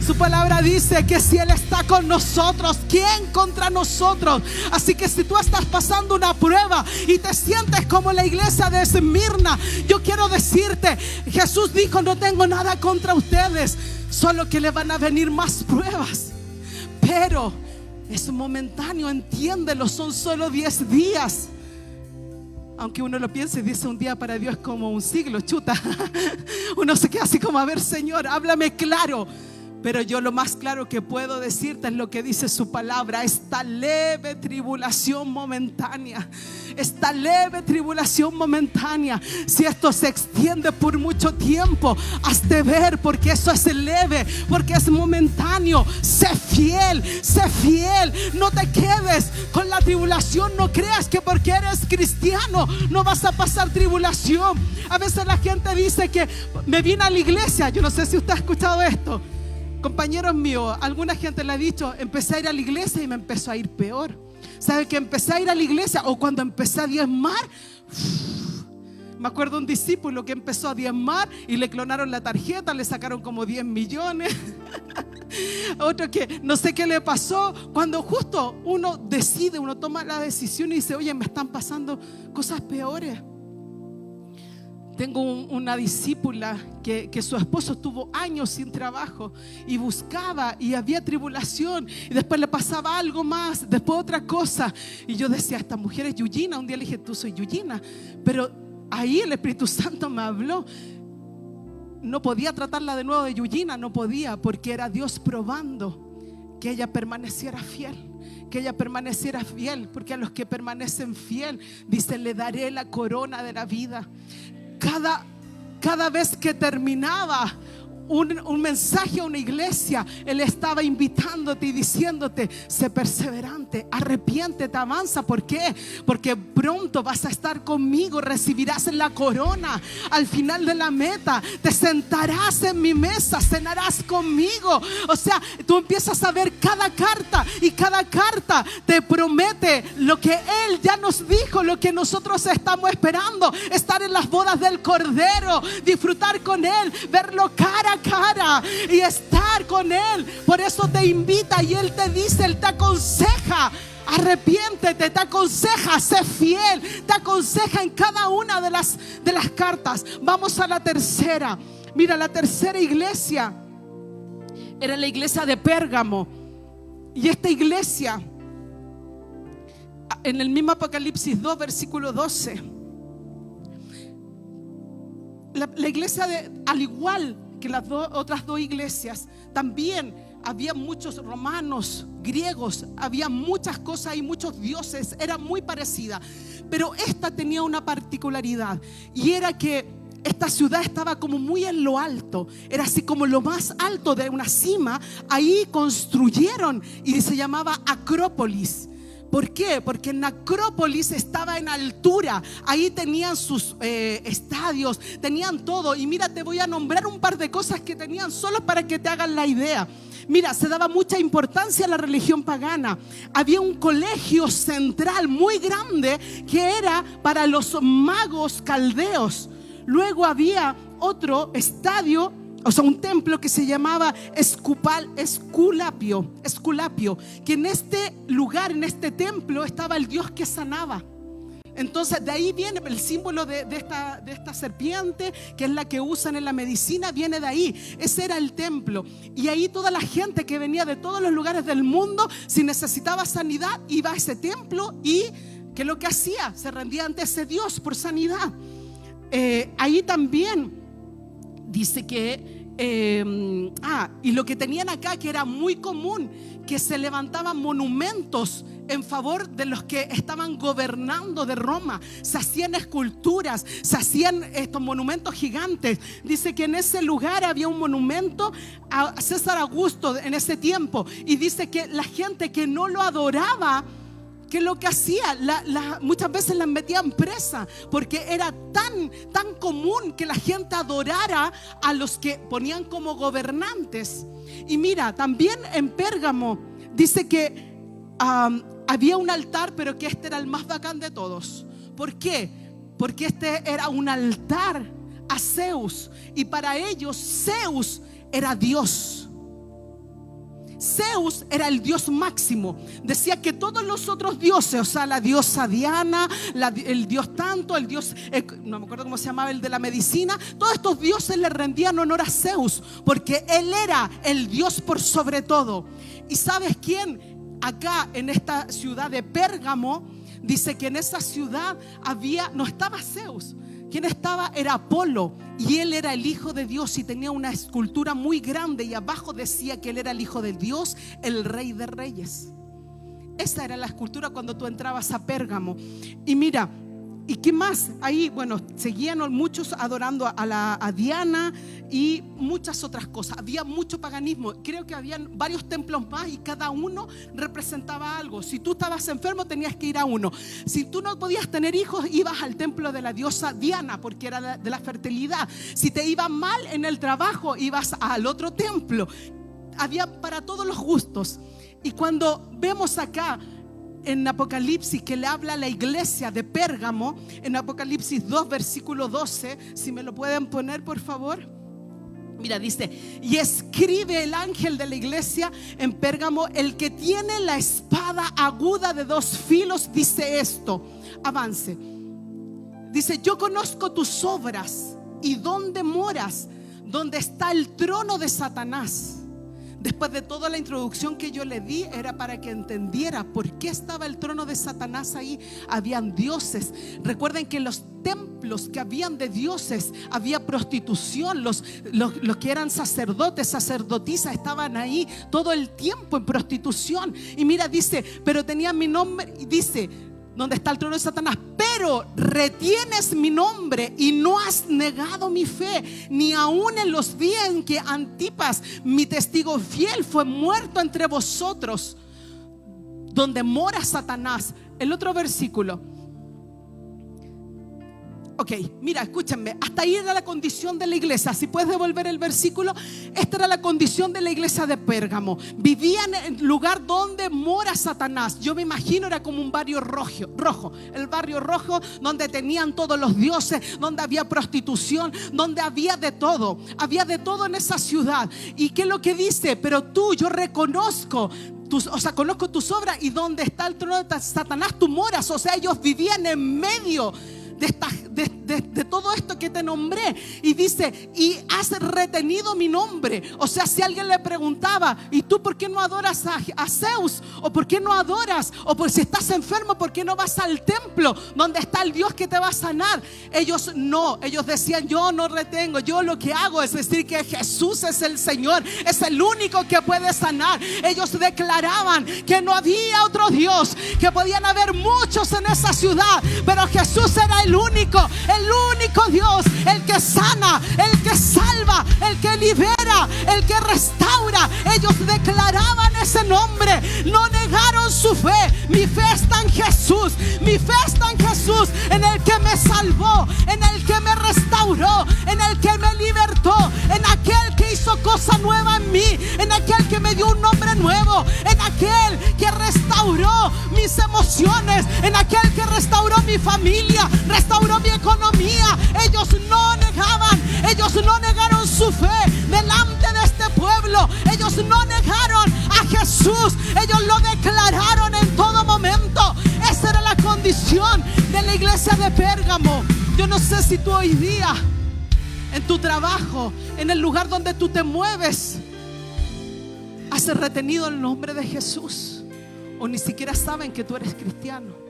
Su palabra dice que si Él está con nosotros, ¿quién contra nosotros? Así que si tú estás pasando una prueba y te sientes como la iglesia de Esmirna, yo quiero decirte, Jesús dijo: no tengo nada contra ustedes, solo que le van a venir más pruebas, pero es momentáneo, entiéndelo, son solo 10 días. Aunque uno lo piense y dice: un día para Dios es como un siglo, chuta. Uno se queda así como: a ver, Señor, háblame claro. Pero yo lo más claro que puedo decirte es lo que dice su palabra: esta leve tribulación momentánea, esta leve tribulación momentánea, si esto se extiende por mucho tiempo, hazte ver, porque eso es leve, porque es momentáneo. Sé fiel, no te quedes con la tribulación. No creas que porque eres cristiano no vas a pasar tribulación. A veces la gente dice que me vine a la iglesia. Yo no sé si usted ha escuchado esto. Compañeros míos, alguna gente le ha dicho: empecé a ir a la iglesia y me empezó a ir peor. ¿Sabe que empecé a ir a la iglesia? O cuando empecé a diezmar, me acuerdo un discípulo que empezó a diezmar y le clonaron la tarjeta, le sacaron como 10 millones. Otro que no sé qué le pasó. Cuando justo uno decide, uno toma la decisión y dice: oye, me están pasando cosas peores. Tengo una discípula que su esposo estuvo años sin trabajo y buscaba, y había tribulación, y después le pasaba algo más, después otra cosa, y yo decía: esta mujer es Yuyina. Un día le dije: tú soy Yuyina. Pero ahí el Espíritu Santo me habló. No podía tratarla de nuevo de Yuyina, no podía, porque era Dios probando que ella permaneciera fiel, que ella permaneciera fiel, porque a los que permanecen fiel, dice: le daré la corona de la vida. Cada vez que terminaba un mensaje a una iglesia, Él estaba invitándote y diciéndote: sé perseverante, arrepiéntete, avanza. ¿Por qué? Porque pronto vas a estar conmigo, recibirás la corona al final de la meta, te sentarás en mi mesa, cenarás conmigo. O sea, tú empiezas a ver cada carta, y cada carta te promete lo que Él ya nos dijo, lo que nosotros estamos esperando: estar en las bodas del Cordero, disfrutar con Él, verlo cara a cara y estar con Él. Por eso te invita, y Él te dice, Él te aconseja: arrepiéntete, te aconseja, sé fiel, te aconseja en cada una de las cartas. Vamos a la tercera. Mira, la tercera iglesia era la iglesia de Pérgamo. Y esta iglesia, en el mismo Apocalipsis 2, versículo 12, la iglesia al igual que las otras dos iglesias, también había muchos romanos, griegos, había muchas cosas y muchos dioses, era muy parecida. Pero esta tenía una particularidad, y era que esta ciudad estaba como muy en lo alto, era así como lo más alto de una cima. Ahí construyeron, y se llamaba Acrópolis. ¿Por qué? Porque en Acrópolis estaba en altura. Ahí tenían sus estadios, tenían todo. Y mira, te voy a nombrar un par de cosas que tenían, solo para que te hagan la idea. Mira, se daba mucha importancia a la religión pagana. Había un colegio central muy grande que era para los magos caldeos. Luego había otro estadio, o sea, un templo que se llamaba Esculapio, que en este lugar, en este templo, estaba el Dios que sanaba. Entonces de ahí viene el símbolo de esta serpiente, que es la que usan en la medicina, viene de ahí. Ese era el templo. Y ahí toda la gente que venía de todos los lugares del mundo, si necesitaba sanidad, iba a ese templo. Y ¿qué es lo que hacía? Se rendía ante ese Dios por sanidad. Ahí también dice que y lo que tenían acá, que era muy común, que se levantaban monumentos en favor de los que estaban gobernando de Roma. Se hacían esculturas, se hacían estos monumentos gigantes. Dice que en ese lugar había un monumento a César Augusto en ese tiempo, y dice que la gente que no lo adoraba que lo que hacía, muchas veces las metían presa, porque era tan común que la gente adorara a los que ponían como gobernantes. Y mira, también en Pérgamo dice que había un altar, pero que este era el más bacán de todos. ¿Por qué? Porque este era un altar a Zeus, y para ellos Zeus era Dios. Zeus era el Dios máximo. Decía que todos los otros dioses, o sea, la diosa Diana, el dios tanto, el dios, no me acuerdo cómo se llamaba, el de la medicina, todos estos dioses le rendían honor a Zeus, porque él era el Dios por sobre todo. ¿Y sabes quién? Acá en esta ciudad de Pérgamo, dice que en esa ciudad no estaba Zeus. Quien estaba era Apolo, y él era el hijo de Dios, y tenía una escultura muy grande, y abajo decía que él era el hijo de Dios, el rey de reyes. Esa era la escultura cuando tú entrabas a Pérgamo. Y mira, ¿y qué más? Ahí, bueno, seguían muchos adorando a Diana y muchas otras cosas. Había mucho paganismo. Creo que habían varios templos más, y cada uno representaba algo. Si tú estabas enfermo, tenías que ir a uno. Si tú no podías tener hijos, ibas al templo de la diosa Diana, porque era de la fertilidad. Si te iba mal en el trabajo, ibas al otro templo. Había para todos los gustos. Y cuando vemos acá en Apocalipsis que le habla a la iglesia de Pérgamo, en Apocalipsis 2 versículo 12, si me lo pueden poner por favor. Mira, dice: y escribe el ángel de la iglesia en Pérgamo, el que tiene la espada aguda de dos filos, dice esto. Avance. Dice: yo conozco tus obras y dónde moras, donde está el trono de Satanás. Después de toda la introducción que yo le di, era para que entendiera por qué estaba el trono de Satanás ahí. Habían dioses. Recuerden que en los templos que habían de dioses había prostitución. Los que eran sacerdotes, sacerdotisas, estaban ahí todo el tiempo en prostitución. Y mira, dice: pero tenía mi nombre. Y dice: ¿dónde está el trono de Satanás? Pero retienes mi nombre y no has negado mi fe, ni aun en los días en que Antipas, mi testigo fiel, fue muerto entre vosotros, donde mora Satanás. El otro versículo. Ok, mira, escúchenme. Hasta ahí era la condición de la iglesia. Si puedes devolver el versículo. Esta era la condición de la iglesia de Pérgamo. Vivían en el lugar donde mora Satanás. Yo me imagino era como un barrio rojo. El barrio rojo donde tenían todos los dioses, donde había prostitución, donde había de todo. Había de todo en esa ciudad. ¿Y qué es lo que dice? Pero yo reconozco, conozco tus obras, y donde está el trono de Satanás tú moras. O sea, ellos vivían en medio de todo esto que te nombré. Y dice: y has retenido mi nombre. O sea, si alguien le preguntaba: ¿y tú por qué no adoras a Zeus? ¿O por qué no adoras? O por si estás enfermo, ¿por qué no vas al templo donde está el Dios que te va a sanar? Ellos decían: yo no retengo, yo lo que hago es decir que Jesús es el Señor, es el único que puede sanar. Ellos declaraban que no había otro Dios, que podían haber muchos en esa ciudad, pero Jesús era el único Dios, el que sana, el que salva, el que libera, el que restaura. Ellos declaraban ese nombre, no negaron su fe. Mi fe está en Jesús, mi fe está en Jesús, en el que me salvó, en el que me restauró, en el que me libertó, en aquel que hizo cosa nueva en mí, en aquel que me dio un nombre nuevo, en aquel que restauró mis emociones, en aquel que restauró mi familia, restauró mi economía. Ellos no negaron su fe delante de este pueblo. Ellos no negaron a Jesús, ellos lo declararon en todo momento. Esa era la condición de la iglesia de Pérgamo. Yo no sé si tú hoy día, en tu trabajo, en el lugar donde tú te mueves, has retenido el nombre de Jesús, o ni siquiera saben que tú eres cristiano.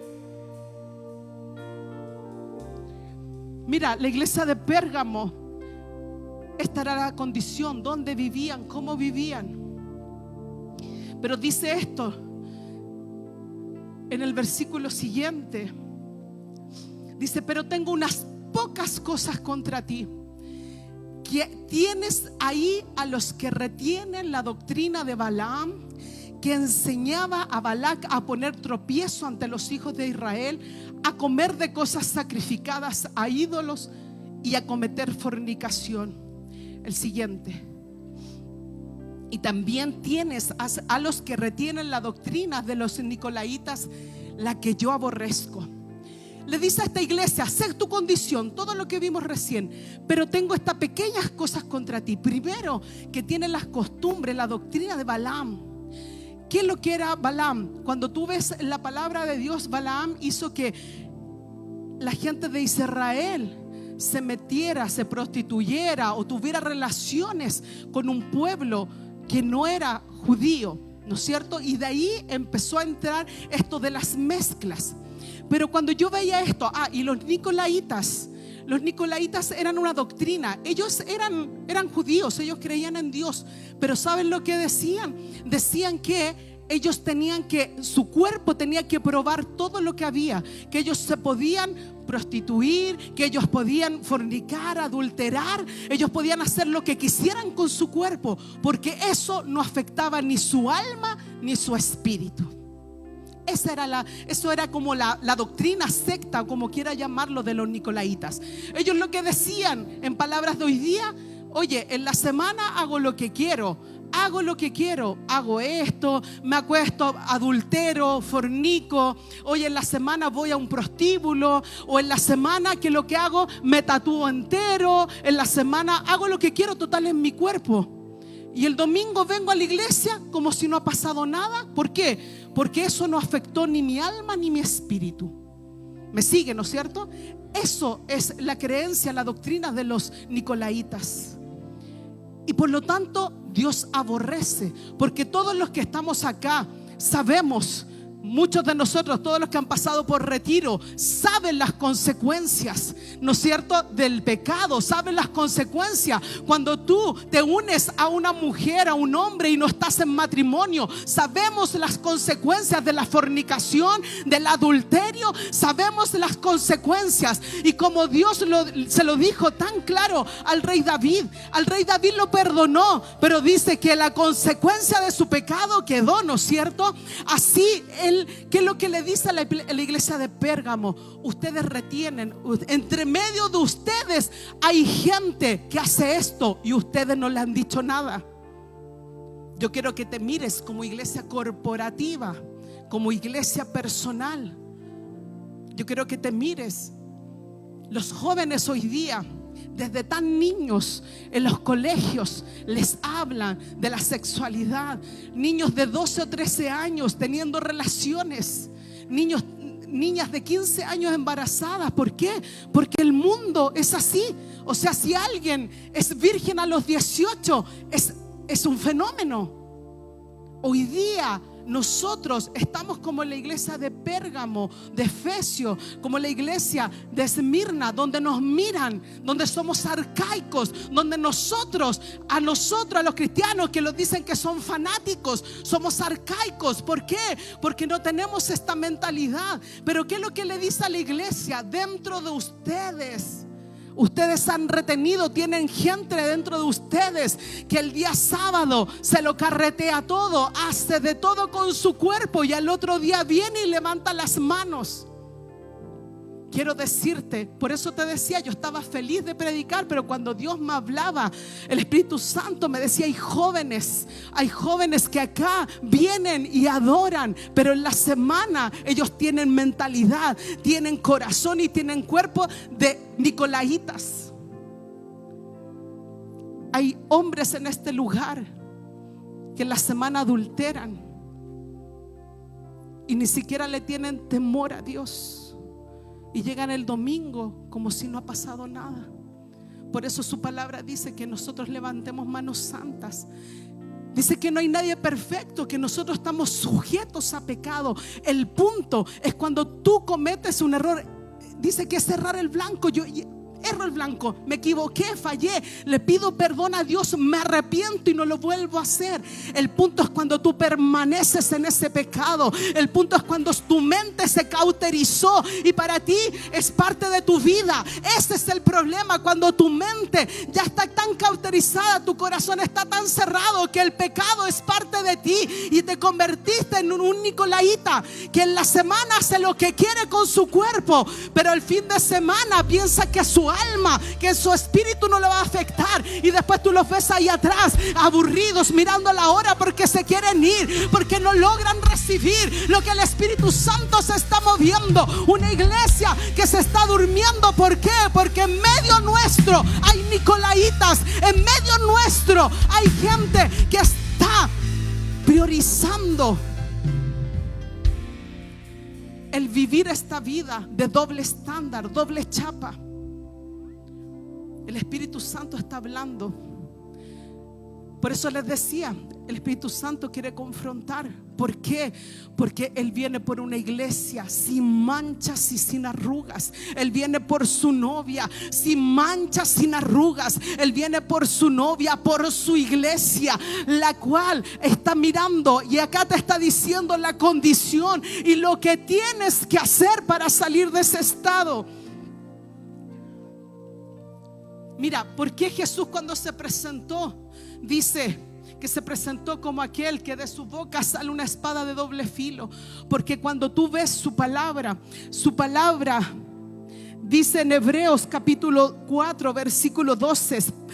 Mira, la iglesia de Pérgamo, esta era la condición, donde vivían, cómo vivían. Pero dice esto en el versículo siguiente. Dice: pero tengo unas pocas cosas contra ti, que tienes ahí a los que retienen la doctrina de Balaam, que enseñaba a Balac a poner tropiezo ante los hijos de Israel, a comer de cosas sacrificadas a ídolos y a cometer fornicación. El siguiente. Y también tienes a los que retienen la doctrina de los nicolaitas, la que yo aborrezco. Le dice a esta iglesia: sé tu condición, todo lo que vimos recién, pero tengo estas pequeñas cosas contra ti. Primero, que tienen las costumbres, la doctrina de Balaam. ¿Qué es lo que era Balaam? Cuando tú ves la palabra de Dios, Balaam hizo que la gente de Israel se metiera, se prostituyera o tuviera relaciones con un pueblo que no era judío, ¿no es cierto? Y de ahí empezó a entrar esto de las mezclas. Pero cuando yo veía esto, y los nicolaitas eran una doctrina. Ellos eran judíos, ellos creían en Dios. Pero ¿saben lo que decían? Decían que ellos tenían que, su cuerpo tenía que probar todo lo que había, que ellos se podían prostituir, que ellos podían fornicar, adulterar, ellos podían hacer lo que quisieran con su cuerpo, porque eso no afectaba ni su alma ni su espíritu. Eso era como la doctrina secta, como quiera llamarlo, de los nicolaitas. Ellos lo que decían, en palabras de hoy día: oye, en la semana hago lo que quiero, hago esto, me acuesto, adultero, fornico. Oye, en la semana voy a un prostíbulo, o en la semana que lo que hago me tatúo entero, en la semana hago lo que quiero, total, en mi cuerpo. Y el domingo vengo a la iglesia como si no ha pasado nada. ¿Por qué? Porque eso no afectó ni mi alma ni mi espíritu. ¿Me sigue, no es cierto? Eso es la creencia, la doctrina de los nicolaitas. Y por lo tanto Dios aborrece, porque todos los que estamos acá sabemos, muchos de nosotros, todos los que han pasado por retiro, saben las consecuencias, ¿no es cierto?, del pecado. Saben las consecuencias cuando tú te unes a una mujer, a un hombre, y no estás en matrimonio. Sabemos las consecuencias de la fornicación, del adulterio. Sabemos las consecuencias. Y como Dios se lo dijo tan claro al rey David lo perdonó, pero dice que la consecuencia de su pecado quedó, ¿no es cierto? Así ¿qué es lo que le dice a la iglesia de Pérgamo? Ustedes retienen, entre medio de ustedes hay gente que hace esto y ustedes no le han dicho nada. Yo quiero que te mires como iglesia corporativa, como iglesia personal. Yo quiero que te mires. Los jóvenes hoy día, desde tan niños, en los colegios les hablan de la sexualidad. Niños de 12 o 13 años teniendo relaciones. Niñas de 15 años embarazadas. ¿Por qué? Porque el mundo es así. O sea, si alguien es virgen a los 18, es un fenómeno. Hoy día nosotros estamos como la iglesia de Pérgamo, de Efesio, como la iglesia de Esmirna, donde nos miran, donde somos arcaicos, donde a nosotros, a los cristianos que los dicen que son fanáticos, somos arcaicos. ¿Por qué? Porque no tenemos esta mentalidad. Pero ¿qué es lo que le dice a la iglesia? Dentro de ustedes han retenido, tienen gente dentro de ustedes que el día sábado se lo carretea todo, hace de todo con su cuerpo, y al otro día viene y levanta las manos. Quiero decirte, por eso te decía, yo estaba feliz de predicar, pero cuando Dios me hablaba, el Espíritu Santo me decía: hay jóvenes que acá vienen y adoran, pero en la semana ellos tienen mentalidad, tienen corazón y tienen cuerpo de nicolaitas. Hay hombres en este lugar que en la semana adulteran y ni siquiera le tienen temor a Dios. Y llegan el domingo como si no ha pasado nada. Por eso su palabra dice que nosotros levantemos manos santas. Dice que no hay nadie perfecto, que nosotros estamos sujetos a pecado. El punto es cuando tú cometes un error. Dice que es cerrar el blanco. erro el blanco, me equivoqué, fallé, le pido perdón a Dios, me arrepiento y no lo vuelvo a hacer. El punto es cuando tú permaneces en ese pecado. El punto es cuando tu mente se cauterizó y para ti es parte de tu vida. Ese es el problema, cuando tu mente ya está tan cauterizada, tu corazón está tan cerrado que el pecado es parte de ti y te convertiste en un nicolaíta que en la semana hace lo que quiere con su cuerpo, pero el fin de semana piensa que su alma, que su espíritu no le va a afectar, y después tú los ves ahí atrás aburridos mirando la hora porque se quieren ir, porque no logran recibir lo que el Espíritu Santo se está moviendo. Una iglesia que se está durmiendo. ¿Por qué? Porque en medio nuestro hay nicolaitas, en medio nuestro hay gente que está priorizando el vivir esta vida de doble estándar, doble chapa. El Espíritu Santo está hablando. Por eso les decía, el Espíritu Santo quiere confrontar. ¿Por qué? Porque Él viene por una iglesia sin manchas y sin arrugas. Él viene por su novia sin manchas, sin arrugas. Él viene por su novia, por su iglesia, la cual está mirando, y acá te está diciendo la condición y lo que tienes que hacer para salir de ese estado. Mira, ¿por qué Jesús cuando se presentó dice que se presentó como aquel que de su boca sale una espada de doble filo? Porque cuando tú ves su palabra dice en Hebreos capítulo 4 versículo 12,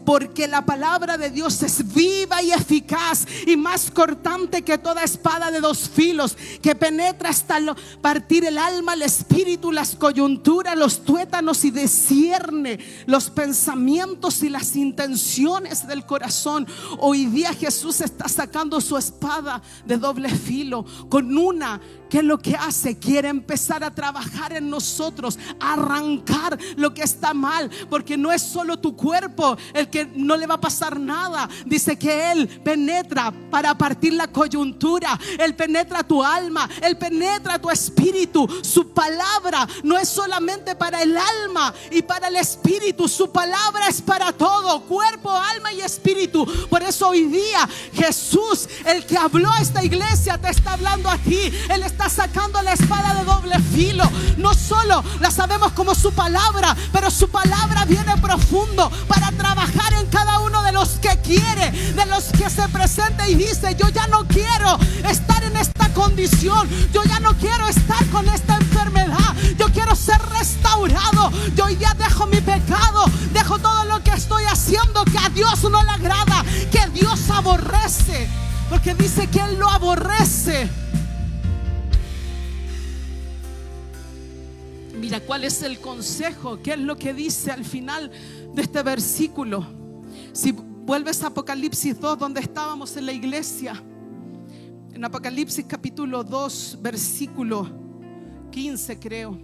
porque la palabra de Dios es viva y eficaz y más cortante que toda espada de dos filos, que penetra hasta partir el alma, el espíritu, las coyunturas, los tuétanos, y discierne los pensamientos y las intenciones del corazón. Hoy día Jesús está sacando su espada de doble filo con una. ¿Qué es lo que hace? Quiere empezar a trabajar en nosotros, a arrancar lo que está mal, porque no es solo tu cuerpo el que no le va a pasar nada. Dice que Él penetra para partir la coyuntura, Él penetra tu alma, Él penetra tu espíritu. Su palabra no es solamente para el alma y para el espíritu, su palabra es para todo, cuerpo, alma y espíritu. Por eso hoy día Jesús, el que habló a esta iglesia, te está hablando a ti. Él está sacando la espada de doble filo. No solo la sabemos como su palabra, pero su palabra viene profundo para trabajar en cada uno de los que quiere, de los que se presenta y dice: yo ya no quiero estar en esta condición, yo ya no quiero estar con esta enfermedad, yo quiero ser restaurado. Yo hoy día dejo mi pecado, dejo todo lo que estoy haciendo que a Dios no le agrada, que Dios aborrece, porque dice que Él lo aborrece. Mira cuál es el consejo, qué es lo que dice al final de este versículo. Si vuelves a Apocalipsis 2, donde estábamos en la iglesia, en Apocalipsis capítulo 2 versículo 15 creo,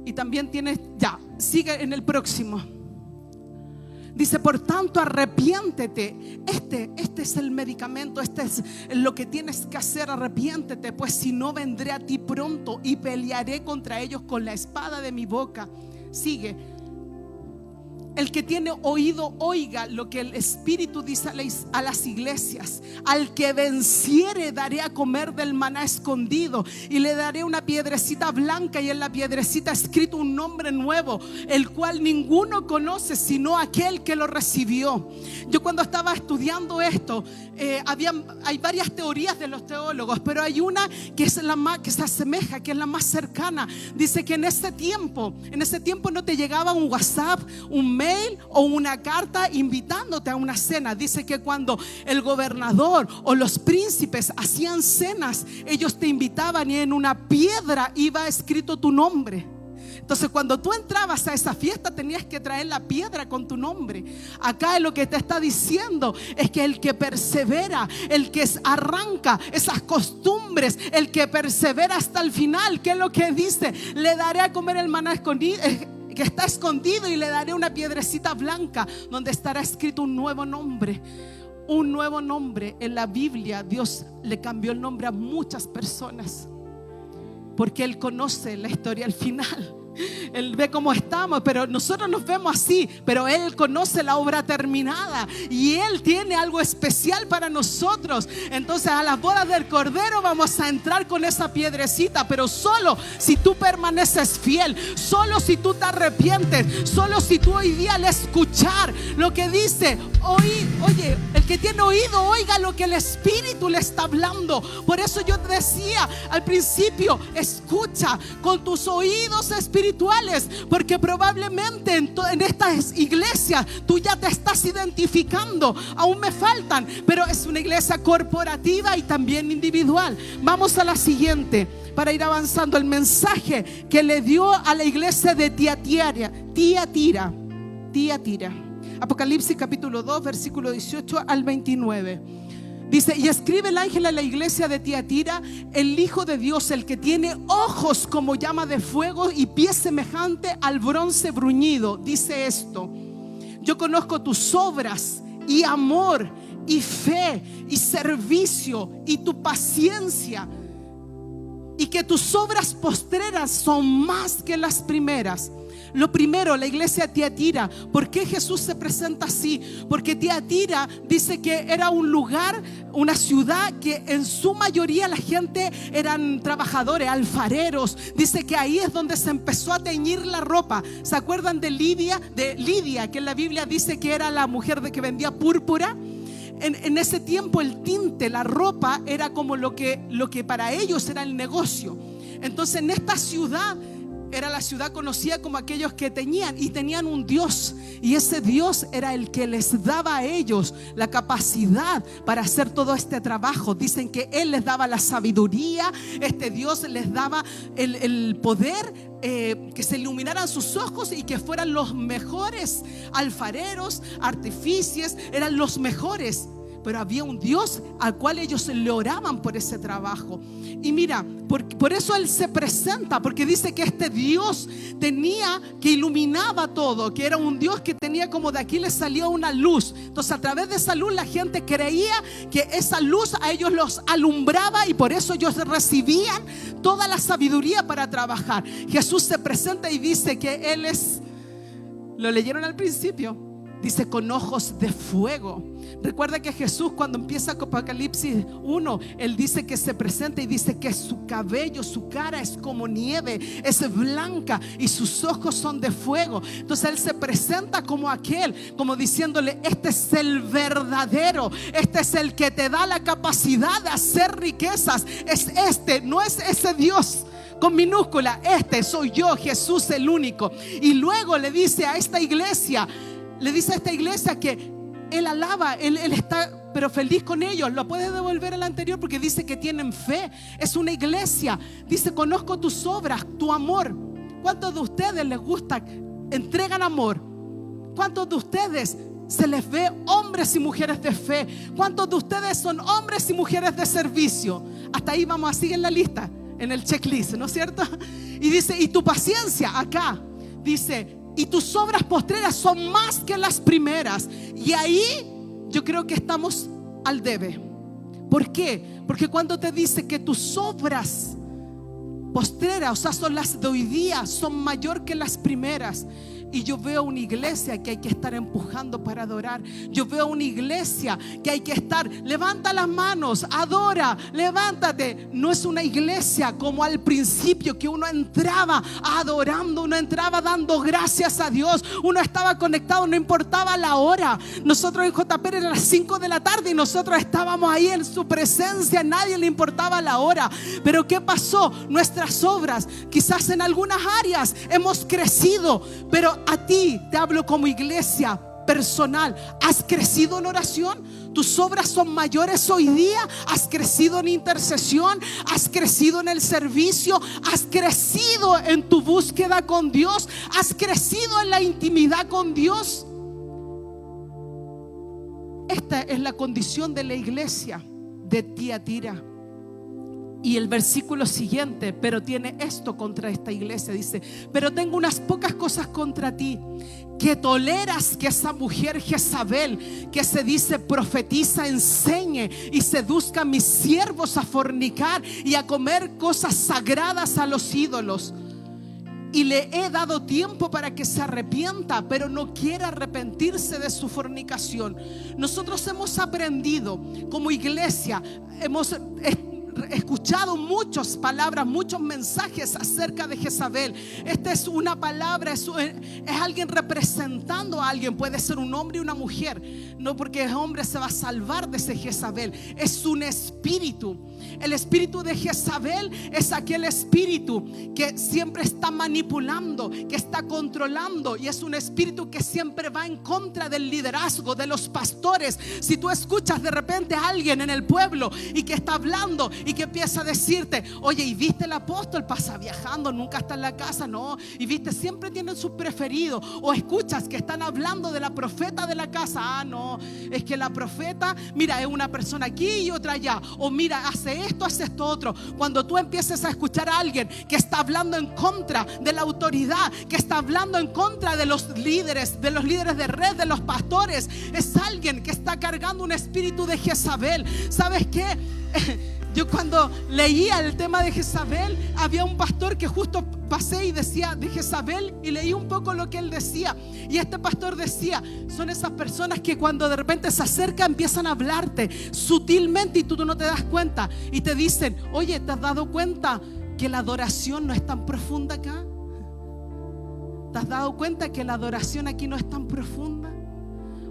y también tienes, ya, sigue en el próximo. Dice: por tanto arrepiéntete. Este es el medicamento, este es lo que tienes que hacer. Arrepiéntete, pues si no vendré a ti pronto y pelearé contra ellos con la espada de mi boca. Sigue: el que tiene oído oiga lo que el Espíritu dice a las iglesias. Al que venciere daré a comer del maná escondido, y le daré una piedrecita blanca, y en la piedrecita escrito un nombre nuevo, el cual ninguno conoce sino aquel que lo recibió. Yo cuando estaba estudiando esto, hay varias teorías de los teólogos, pero hay una que es la más, que se asemeja, que es la más cercana. Dice que en ese tiempo no te llegaba un WhatsApp, un mail o una carta invitándote a una cena. Dice que cuando el gobernador o los príncipes hacían cenas, ellos te invitaban y en una piedra iba escrito tu nombre. Entonces cuando tú entrabas a esa fiesta tenías que traer la piedra con tu nombre. Acá lo que te está diciendo es que el que persevera, el que arranca esas costumbres, el que persevera hasta el final, ¿qué es lo que dice? Le daré a comer el maná escondido, que está escondido, y le daré una piedrecita blanca donde estará escrito un nuevo nombre. Un nuevo nombre. En la Biblia Dios le cambió el nombre a muchas personas porque Él conoce la historia al final. Él ve cómo estamos, pero nosotros nos vemos así. Pero Él conoce la obra terminada y Él tiene algo especial para nosotros. Entonces a las bodas del Cordero vamos a entrar con esa piedrecita, pero solo si tú permaneces fiel, solo si tú te arrepientes, solo si tú hoy día al escuchar lo que dice, oye, el que tiene oído oiga lo que el Espíritu le está hablando. Por eso yo te decía al principio, escucha con tus oídos espirituales, porque probablemente en estas iglesias tú ya te estás identificando. Aún me faltan, pero es una iglesia corporativa y también individual. Vamos a la siguiente para ir avanzando. El mensaje que le dio a la iglesia de Tiatira. Apocalipsis capítulo 2 versículo 18 al 29. Dice: y escribe el ángel a la iglesia de Tiatira, el Hijo de Dios, el que tiene ojos como llama de fuego y pies semejante al bronce bruñido, dice esto: yo conozco tus obras y amor y fe y servicio y tu paciencia, y que tus obras postreras son más que las primeras. Lo primero, la iglesia de Tiatira. ¿Por qué Jesús se presenta así? Porque Tiatira dice que era un lugar, una ciudad que en su mayoría la gente eran trabajadores, alfareros. Dice que ahí es donde se empezó a teñir la ropa. ¿Se acuerdan de Lidia? Que en la Biblia dice que era la mujer que vendía púrpura. En ese tiempo el tinte, la ropa era como lo que para ellos era el negocio. Entonces en esta ciudad era la ciudad conocida como aquellos que teñían, y tenían un Dios, y ese Dios era el que les daba a ellos la capacidad para hacer todo este trabajo. Dicen que Él les daba la sabiduría, este Dios les daba el poder, que se iluminaran sus ojos y que fueran los mejores alfareros, artífices, eran los mejores. Pero había un Dios al cual ellos le oraban por ese trabajo. Y mira, por eso Él se presenta, porque dice que este Dios tenía, que iluminaba todo, que era un Dios que tenía, como de aquí le salía una luz. Entonces a través de esa luz la gente creía que esa luz a ellos los alumbraba, y por eso ellos recibían toda la sabiduría para trabajar. Jesús se presenta y dice que Él es, lo leyeron al principio, dice con ojos de fuego. Recuerda que Jesús, cuando empieza Apocalipsis 1, Él dice que se presenta y dice que su cabello, su cara es como nieve, es blanca, y sus ojos son de fuego. Entonces Él se presenta como aquel, como diciéndole: este es el verdadero, este es el que te da la capacidad de hacer riquezas. Es este, no es ese Dios con minúscula. Este soy yo, Jesús el único. Y luego le dice a esta iglesia, que Él alaba, Él está pero feliz con ellos. Lo puede devolver al anterior, porque dice que tienen fe. Es una iglesia. Dice: conozco tus obras, tu amor. ¿Cuántos de ustedes les gusta, entregan amor? ¿Cuántos de ustedes se les ve hombres y mujeres de fe? ¿Cuántos de ustedes son hombres y mujeres de servicio? Hasta ahí vamos a seguir en la lista, en el checklist, ¿no es cierto? Y dice: y tu paciencia, acá dice: y tus obras postreras son más que las primeras. Y ahí yo creo que estamos al debe. ¿Por qué? Porque cuando te dice que tus obras postreras, o sea, son las de hoy día, son mayor que las primeras. Y yo veo una iglesia que hay que estar empujando para adorar. Yo veo una iglesia que hay que estar, levanta las manos, adora, levántate. No es una iglesia como al principio, que uno entraba adorando, uno entraba dando gracias a Dios, uno estaba conectado, no importaba la hora. Nosotros en JP eran las 5 de la tarde y nosotros estábamos ahí en su presencia, a nadie le importaba la hora. Pero ¿qué pasó? Nuestras obras, quizás en algunas áreas hemos crecido, pero a ti te hablo como iglesia personal. ¿Has crecido en oración? ¿Tus obras son mayores hoy día? ¿Has crecido en intercesión? ¿Has crecido en el servicio? ¿Has crecido en tu búsqueda con Dios? ¿Has crecido en la intimidad con Dios? Esta es la condición de la iglesia de Tiatira. Y el versículo siguiente, pero tiene esto contra esta iglesia, dice: pero tengo unas pocas cosas contra ti, que toleras que esa mujer Jezabel, que se dice profetiza, enseñe y seduzca a mis siervos a fornicar y a comer cosas sagradas a los ídolos. y le he dado tiempo para que se arrepienta, pero no quiere arrepentirse de su fornicación. Nosotros hemos aprendido como iglesia, hemos escuchado muchas palabras, muchos mensajes acerca de Jezabel. Esta es una palabra, es alguien representando a alguien. Puede ser un hombre y una mujer. No porque es hombre se va a salvar de ese Jezabel. Es un espíritu. El espíritu de Jezabel es aquel espíritu que siempre está manipulando, que está controlando, y es un espíritu que siempre va en contra del liderazgo de los pastores. Si tú escuchas de repente a alguien en el pueblo y que está hablando y que empieza a decirte: oye, ¿y viste el apóstol? Pasa viajando, nunca está en la casa, no. Y viste, siempre tienen sus preferidos. O escuchas que están hablando de la profeta de la casa: ah, no, es que la profeta, mira, es una persona aquí y otra allá. O mira, hace esto, hace esto otro. Cuando tú empieces a escuchar a alguien que está hablando en contra de la autoridad, que está hablando en contra de los líderes de red, de los pastores, es alguien que está cargando un espíritu de Jezabel. ¿Sabes qué? Yo cuando leía el tema de Jezabel, había un pastor que justo pasé y decía de Jezabel, y leí un poco lo que él decía. Y este pastor decía: son esas personas que cuando de repente se acercan empiezan a hablarte sutilmente y tú no te das cuenta, y te dicen: oye, ¿te has dado cuenta que la adoración no es tan profunda acá? ¿Te has dado cuenta que la adoración aquí no es tan profunda?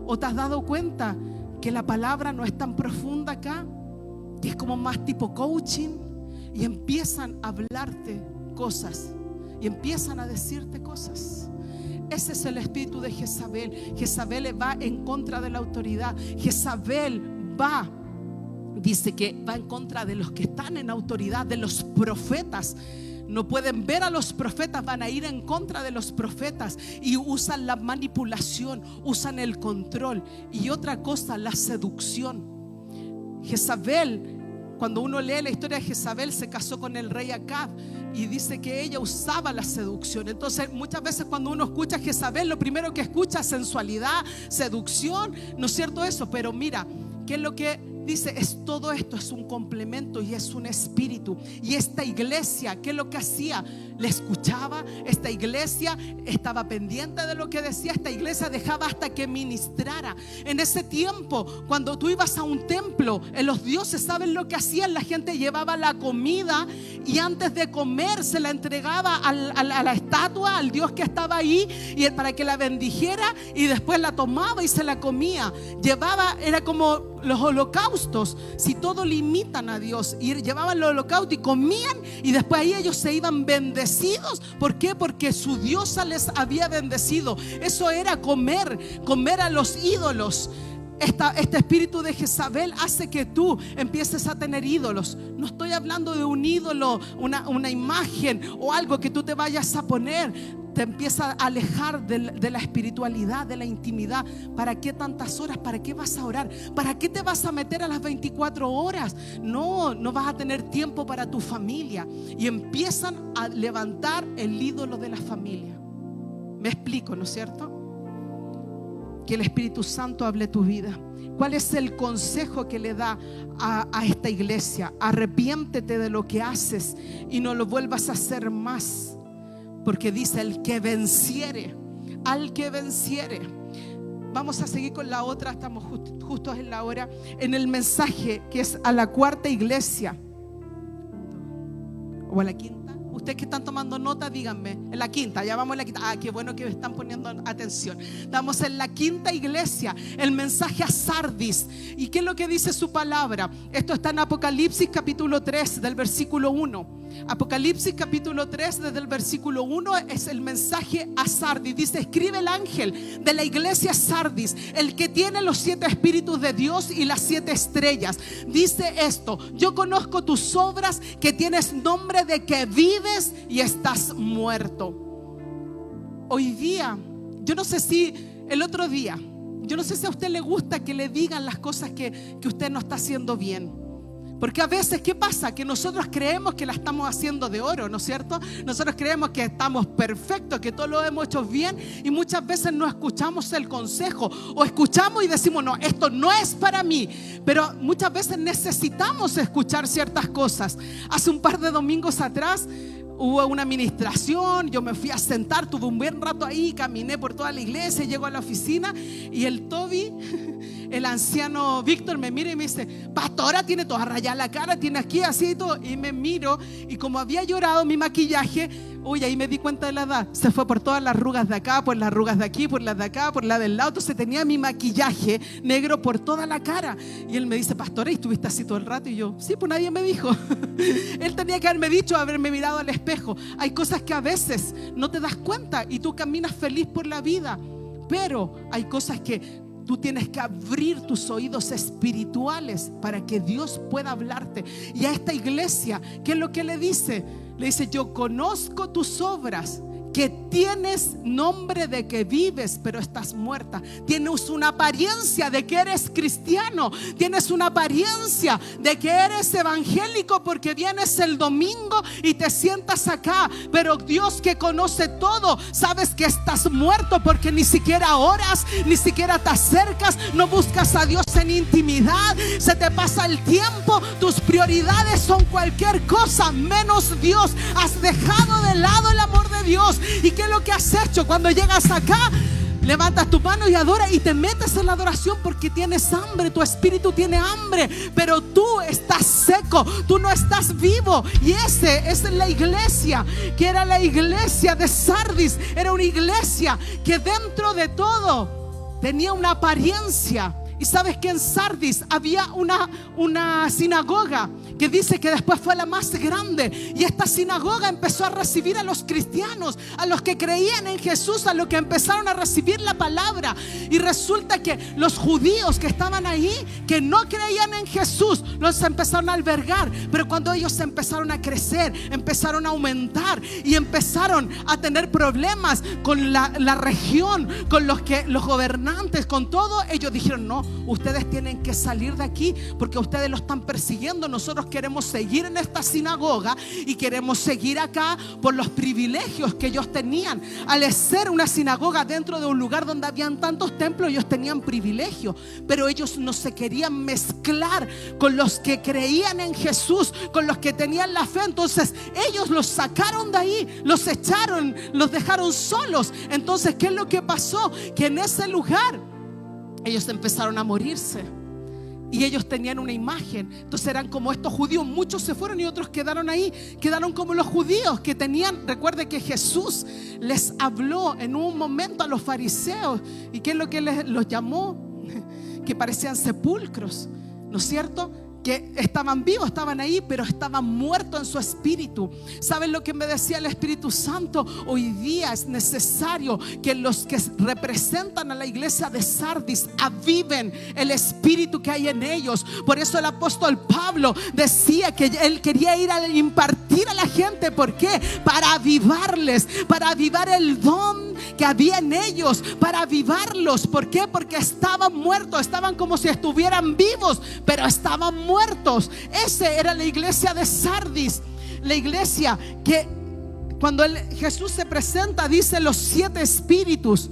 ¿O te has dado cuenta que la palabra no es tan profunda acá? Que es como más tipo coaching. Y empiezan a hablarte cosas y empiezan a decirte cosas. Ese es el espíritu de Jezabel. Jezabel va en contra de la autoridad. Jezabel dice que va en contra de los que están en autoridad, de los profetas. No pueden ver a los profetas, van a ir en contra de los profetas, y usan la manipulación, usan el control, y otra cosa, la seducción. Jezabel, cuando uno lee la historia de Jezabel, se casó con el rey Acab y dice que ella usaba la seducción. Entonces muchas veces cuando uno escucha a Jezabel, lo primero que escucha es sensualidad, seducción, ¿no es cierto eso? Pero mira, ¿qué es lo que dice? Es todo esto, es un complemento y es un espíritu. Y esta iglesia, ¿qué es lo que hacía? Le escuchaba. Esta iglesia estaba pendiente de lo que decía. Esta iglesia dejaba hasta que ministrara. En ese tiempo, cuando tú ibas a un templo, los dioses, ¿saben lo que hacían? La gente llevaba la comida y antes de comer se la entregaba a la estatua, al dios que estaba ahí, y para que la bendijera, y después la tomaba y se la comía. Era como los holocaustos. Si todo le imitan a Dios, y llevaban el holocausto y comían, y después ahí ellos se iban bendecidos. ¿Por qué? Porque su diosa les había bendecido. Eso era comer a los ídolos. Este espíritu de Jezabel hace que tú empieces a tener ídolos. No estoy hablando de un ídolo, una imagen o algo que tú te vayas a poner. Te empieza a alejar de la espiritualidad, de la intimidad. ¿Para qué tantas horas? ¿Para qué vas a orar? ¿Para qué te vas a meter a las 24 horas? No vas a tener tiempo para tu familia. Y empiezan a levantar el ídolo de la familia. Me explico, ¿no es cierto? Que el Espíritu Santo hable tu vida. ¿Cuál es el consejo que le da a esta iglesia? Arrepiéntete de lo que haces y no lo vuelvas a hacer más. Porque dice: el que venciere, al que venciere. Vamos a seguir con la otra, estamos justos en la hora. En el mensaje que es a la cuarta iglesia, o a la quinta. Ustedes que están tomando nota, díganme. En la quinta, ya vamos en la quinta. Ah, qué bueno que me están poniendo atención. Estamos en la quinta iglesia, el mensaje a Sardis. ¿Y qué es lo que dice su palabra? Esto está en Apocalipsis capítulo 3 del versículo 1. Apocalipsis capítulo 3 desde el versículo 1 es el mensaje a Sardis. Dice: escribe el ángel de la iglesia Sardis, el que tiene los 7 espíritus de Dios y las 7 estrellas. Dice esto: yo conozco tus obras, que tienes nombre de que vives y estás muerto. Hoy día, yo no sé si a usted le gusta que le digan las cosas que usted no está haciendo bien. Porque a veces, ¿qué pasa? Que nosotros creemos que la estamos haciendo de oro, ¿no es cierto? Nosotros creemos que estamos perfectos, que todo lo hemos hecho bien, y muchas veces no escuchamos el consejo, o escuchamos y decimos: no, esto no es para mí. Pero muchas veces necesitamos escuchar ciertas cosas. Hace un par de domingos atrás, hubo una administración, yo me fui a sentar, tuve un buen rato ahí, caminé por toda la iglesia, llego a la oficina y el Toby, el anciano Víctor, me mira y me dice: pastora, tiene toda rayada la cara, tiene aquí así y todo. Y me miro, y como había llorado mi maquillaje, uy, ahí me di cuenta de la edad. Se fue por todas las arrugas de acá, por las arrugas de aquí, por las de acá, por la del lado. Entonces tenía mi maquillaje negro por toda la cara. Y él me dice: pastora, ¿y estuviste así todo el rato? Y yo: sí, pues nadie me dijo. Él tenía que haberme dicho, haberme mirado al espejo. Hay cosas que a veces no te das cuenta y tú caminas feliz por la vida, pero hay cosas que tú tienes que abrir tus oídos espirituales para que Dios pueda hablarte. Y a esta iglesia, ¿qué es lo que le dice? Le dice: yo conozco tus obras, que tienes nombre de que vives, pero estás muerta. Tienes una apariencia de que eres cristiano, tienes una apariencia de que eres evangélico porque vienes el domingo y te sientas acá, pero Dios, que conoce todo, sabes que estás muerto porque ni siquiera oras, ni siquiera te acercas, no buscas a Dios en intimidad, se te pasa el tiempo, tus prioridades son cualquier cosa menos Dios. Has dejado de lado el amor de Dios. ¿Y qué es lo que has hecho? Cuando llegas acá, levantas tu mano y adoras y te metes en la adoración porque tienes hambre, tu espíritu tiene hambre, pero tú estás seco, tú no estás vivo. Y esa es la iglesia, que era la iglesia de Sardis. Era una iglesia que dentro de todo tenía una apariencia. Y sabes que en Sardis había una sinagoga que dice que después fue la más grande. Y esta sinagoga empezó a recibir a los cristianos, a los que creían en Jesús, a los que empezaron a recibir la palabra. Y resulta que los judíos que estaban ahí, que no creían en Jesús, los empezaron a albergar. Pero cuando ellos empezaron a crecer, empezaron a aumentar y empezaron a tener problemas con la región, con los gobernantes, con todo, ellos dijeron: no, ustedes tienen que salir de aquí porque ustedes lo están persiguiendo. Nosotros queremos seguir en esta sinagoga y queremos seguir acá por los privilegios que ellos tenían. Al ser una sinagoga dentro de un lugar donde habían tantos templos, ellos tenían privilegios, pero ellos no se querían mezclar con los que creían en Jesús, con los que tenían la fe. Entonces ellos los sacaron de ahí, los echaron, los dejaron solos. Entonces, ¿qué es lo que pasó? Que en ese lugar ellos empezaron a morirse. Y ellos tenían una imagen. Entonces eran como estos judíos. Muchos se fueron y otros quedaron ahí. Quedaron como los judíos que tenían. Recuerde que Jesús les habló en un momento a los fariseos. ¿Y qué es lo que los llamó? Que parecían sepulcros, ¿no es cierto? Que estaban vivos, estaban ahí, pero estaban muertos en su espíritu. ¿Saben lo que me decía el Espíritu Santo? Hoy día es necesario que los que representan a la iglesia de Sardis aviven el espíritu que hay en ellos. Por eso el apóstol Pablo decía que él quería ir a impartir a la gente. ¿Por qué? Para avivarles, para avivar el don que había en ellos, para avivarlos. ¿Por qué? Porque estaban muertos, estaban como si estuvieran vivos, pero estaban muertos. Esa era la iglesia de Sardis. La iglesia que cuando Jesús se presenta dice los 7 espíritus.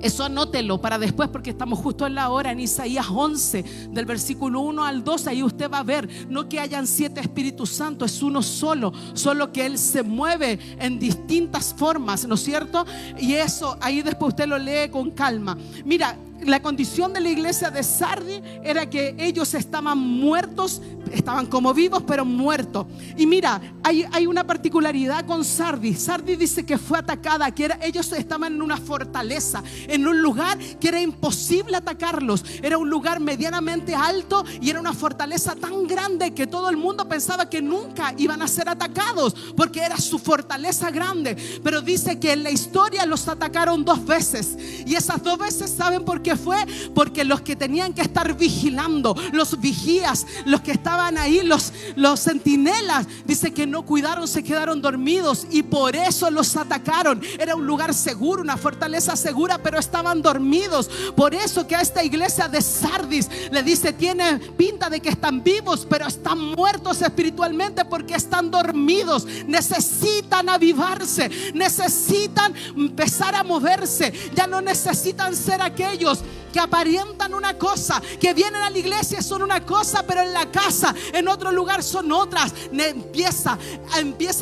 Eso anótelo para después, porque estamos justo en la hora. En Isaías 11 del versículo 1 al 2, ahí usted va a ver, no que hayan 7 Espíritus Santos, es uno solo, solo que Él se mueve en distintas formas, ¿no es cierto? Y eso ahí después usted lo lee con calma. Mira, la condición de la iglesia de Sardis era que ellos estaban muertos, estaban como vivos pero muertos. Y mira, hay una particularidad con Sardis. Sardis dice que fue atacada, que ellos estaban en una fortaleza, en un lugar que era imposible atacarlos. Era un lugar medianamente alto y era una fortaleza tan grande que todo el mundo pensaba que nunca iban a ser atacados, porque era su fortaleza grande. Pero dice que en la historia los atacaron 2 veces, y esas 2 veces, ¿saben por qué fue? Porque los que tenían que estar vigilando, los vigías, los que estaban ahí, los centinelas, dice que no cuidaron, se quedaron dormidos y por eso los atacaron. Era un lugar seguro, una fortaleza segura, pero estaban dormidos. Por eso que a esta iglesia de Sardis le dice: tiene pinta de que están vivos, pero están muertos espiritualmente porque están dormidos. Necesitan avivarse, necesitan empezar a moverse. Ya no necesitan ser aquellos que aparentan una cosa, que vienen a la iglesia son una cosa, pero en la casa, en otro lugar son otras. Empieza,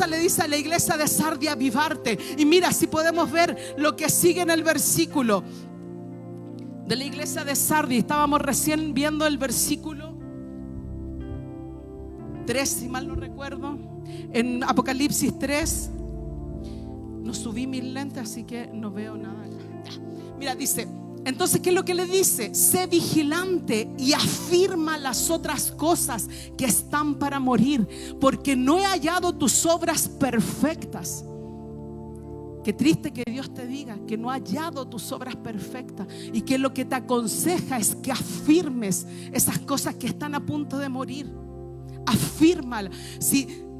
le dice a la iglesia de Sardi, a avivarte. Y mira, si podemos ver lo que sigue en el versículo de la iglesia de Sardi. Estábamos recién viendo el versículo 3, si mal no recuerdo, en Apocalipsis 3. No subí mis lentes, así que no veo nada. Mira, dice, entonces, ¿qué es lo que le dice? Sé vigilante y afirma las otras cosas que están para morir, porque no he hallado tus obras perfectas. Qué triste que Dios te diga que no ha hallado tus obras perfectas, y que lo que te aconseja es que afirmes esas cosas que están a punto de morir. Afírmala.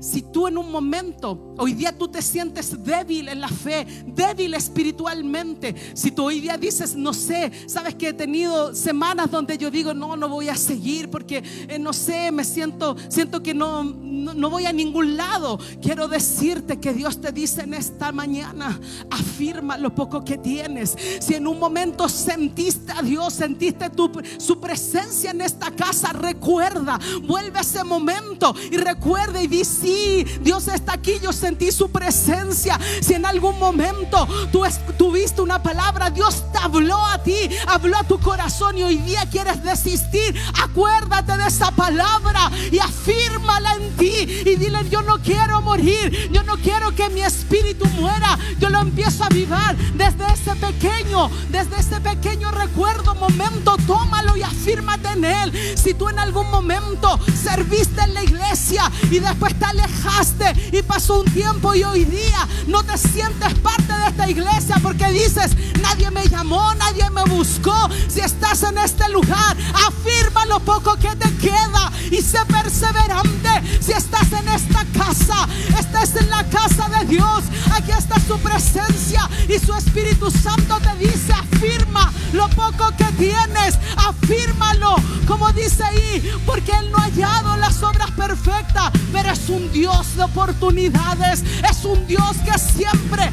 Si tú en un momento, hoy día tú te sientes débil en la fe, débil espiritualmente, si tú hoy día dices, no sé, sabes que he tenido semanas donde yo digo, no voy a seguir porque no sé, siento que no voy a ningún lado. Quiero decirte que Dios te dice en esta mañana, afirma lo poco que tienes. Si en un momento sentiste a Dios, sentiste su presencia en esta casa, recuerda, vuelve a ese momento y recuerda y dice, sí, Dios está aquí, yo sentí su presencia. Si en algún momento tú tuviste una palabra, Dios te habló a ti, habló a tu corazón, y hoy día quieres desistir, acuérdate de esa palabra y afírmala en ti y dile, yo no quiero morir, yo no quiero que mi espíritu muera, yo lo empiezo a avivar desde ese pequeño recuerdo, momento, tómalo y afírmate en él. Si tú en algún momento serviste en la iglesia y después te alejaste y pasó un tiempo y hoy día no te sientes parte de esta iglesia porque dices, nadie me llamó, nadie me buscó. Si estás en este lugar, afirma lo poco que te queda y sé perseverante. Si estás en esta casa, estás en la casa de Dios, aquí está su presencia y su Espíritu Santo te dice, afirma lo poco que tienes, afírmalo, como dice ahí, porque Él no ha hallado las obras perfectas, pero es un Dios de oportunidades, es un Dios que siempre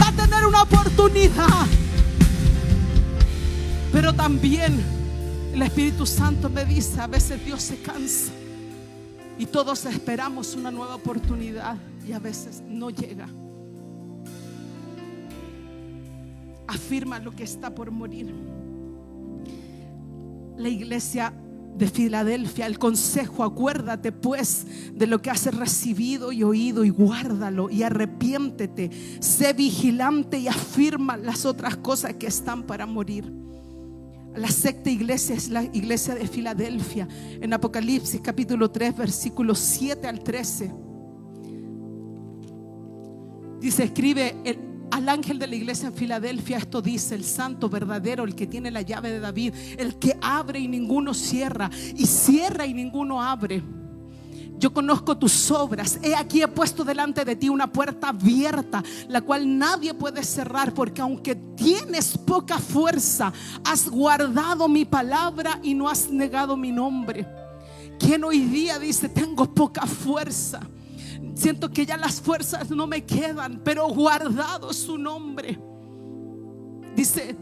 va a tener una oportunidad. Pero también el Espíritu Santo me dice, a veces Dios se cansa y todos esperamos una nueva oportunidad y a veces no llega. Afirma lo que está por morir. La iglesia de Filadelfia, el consejo: acuérdate pues de lo que has recibido y oído y guárdalo y arrepiéntete, sé vigilante y afirma las otras cosas que están para morir. La sexta iglesia es la iglesia de Filadelfia. En Apocalipsis capítulo 3 versículos 7 al 13 dice, escribe al ángel de la iglesia en Filadelfia, esto dice: el santo verdadero, el que tiene la llave de David, el que abre y ninguno cierra, y cierra y ninguno abre. Yo conozco tus obras. He aquí he puesto delante de ti una puerta abierta, la cual nadie puede cerrar, porque aunque tienes poca fuerza, has guardado mi palabra y no has negado mi nombre. ¿Quién hoy día dice, tengo poca fuerza? Siento que ya las fuerzas no me quedan, pero guardado su nombre. Dice,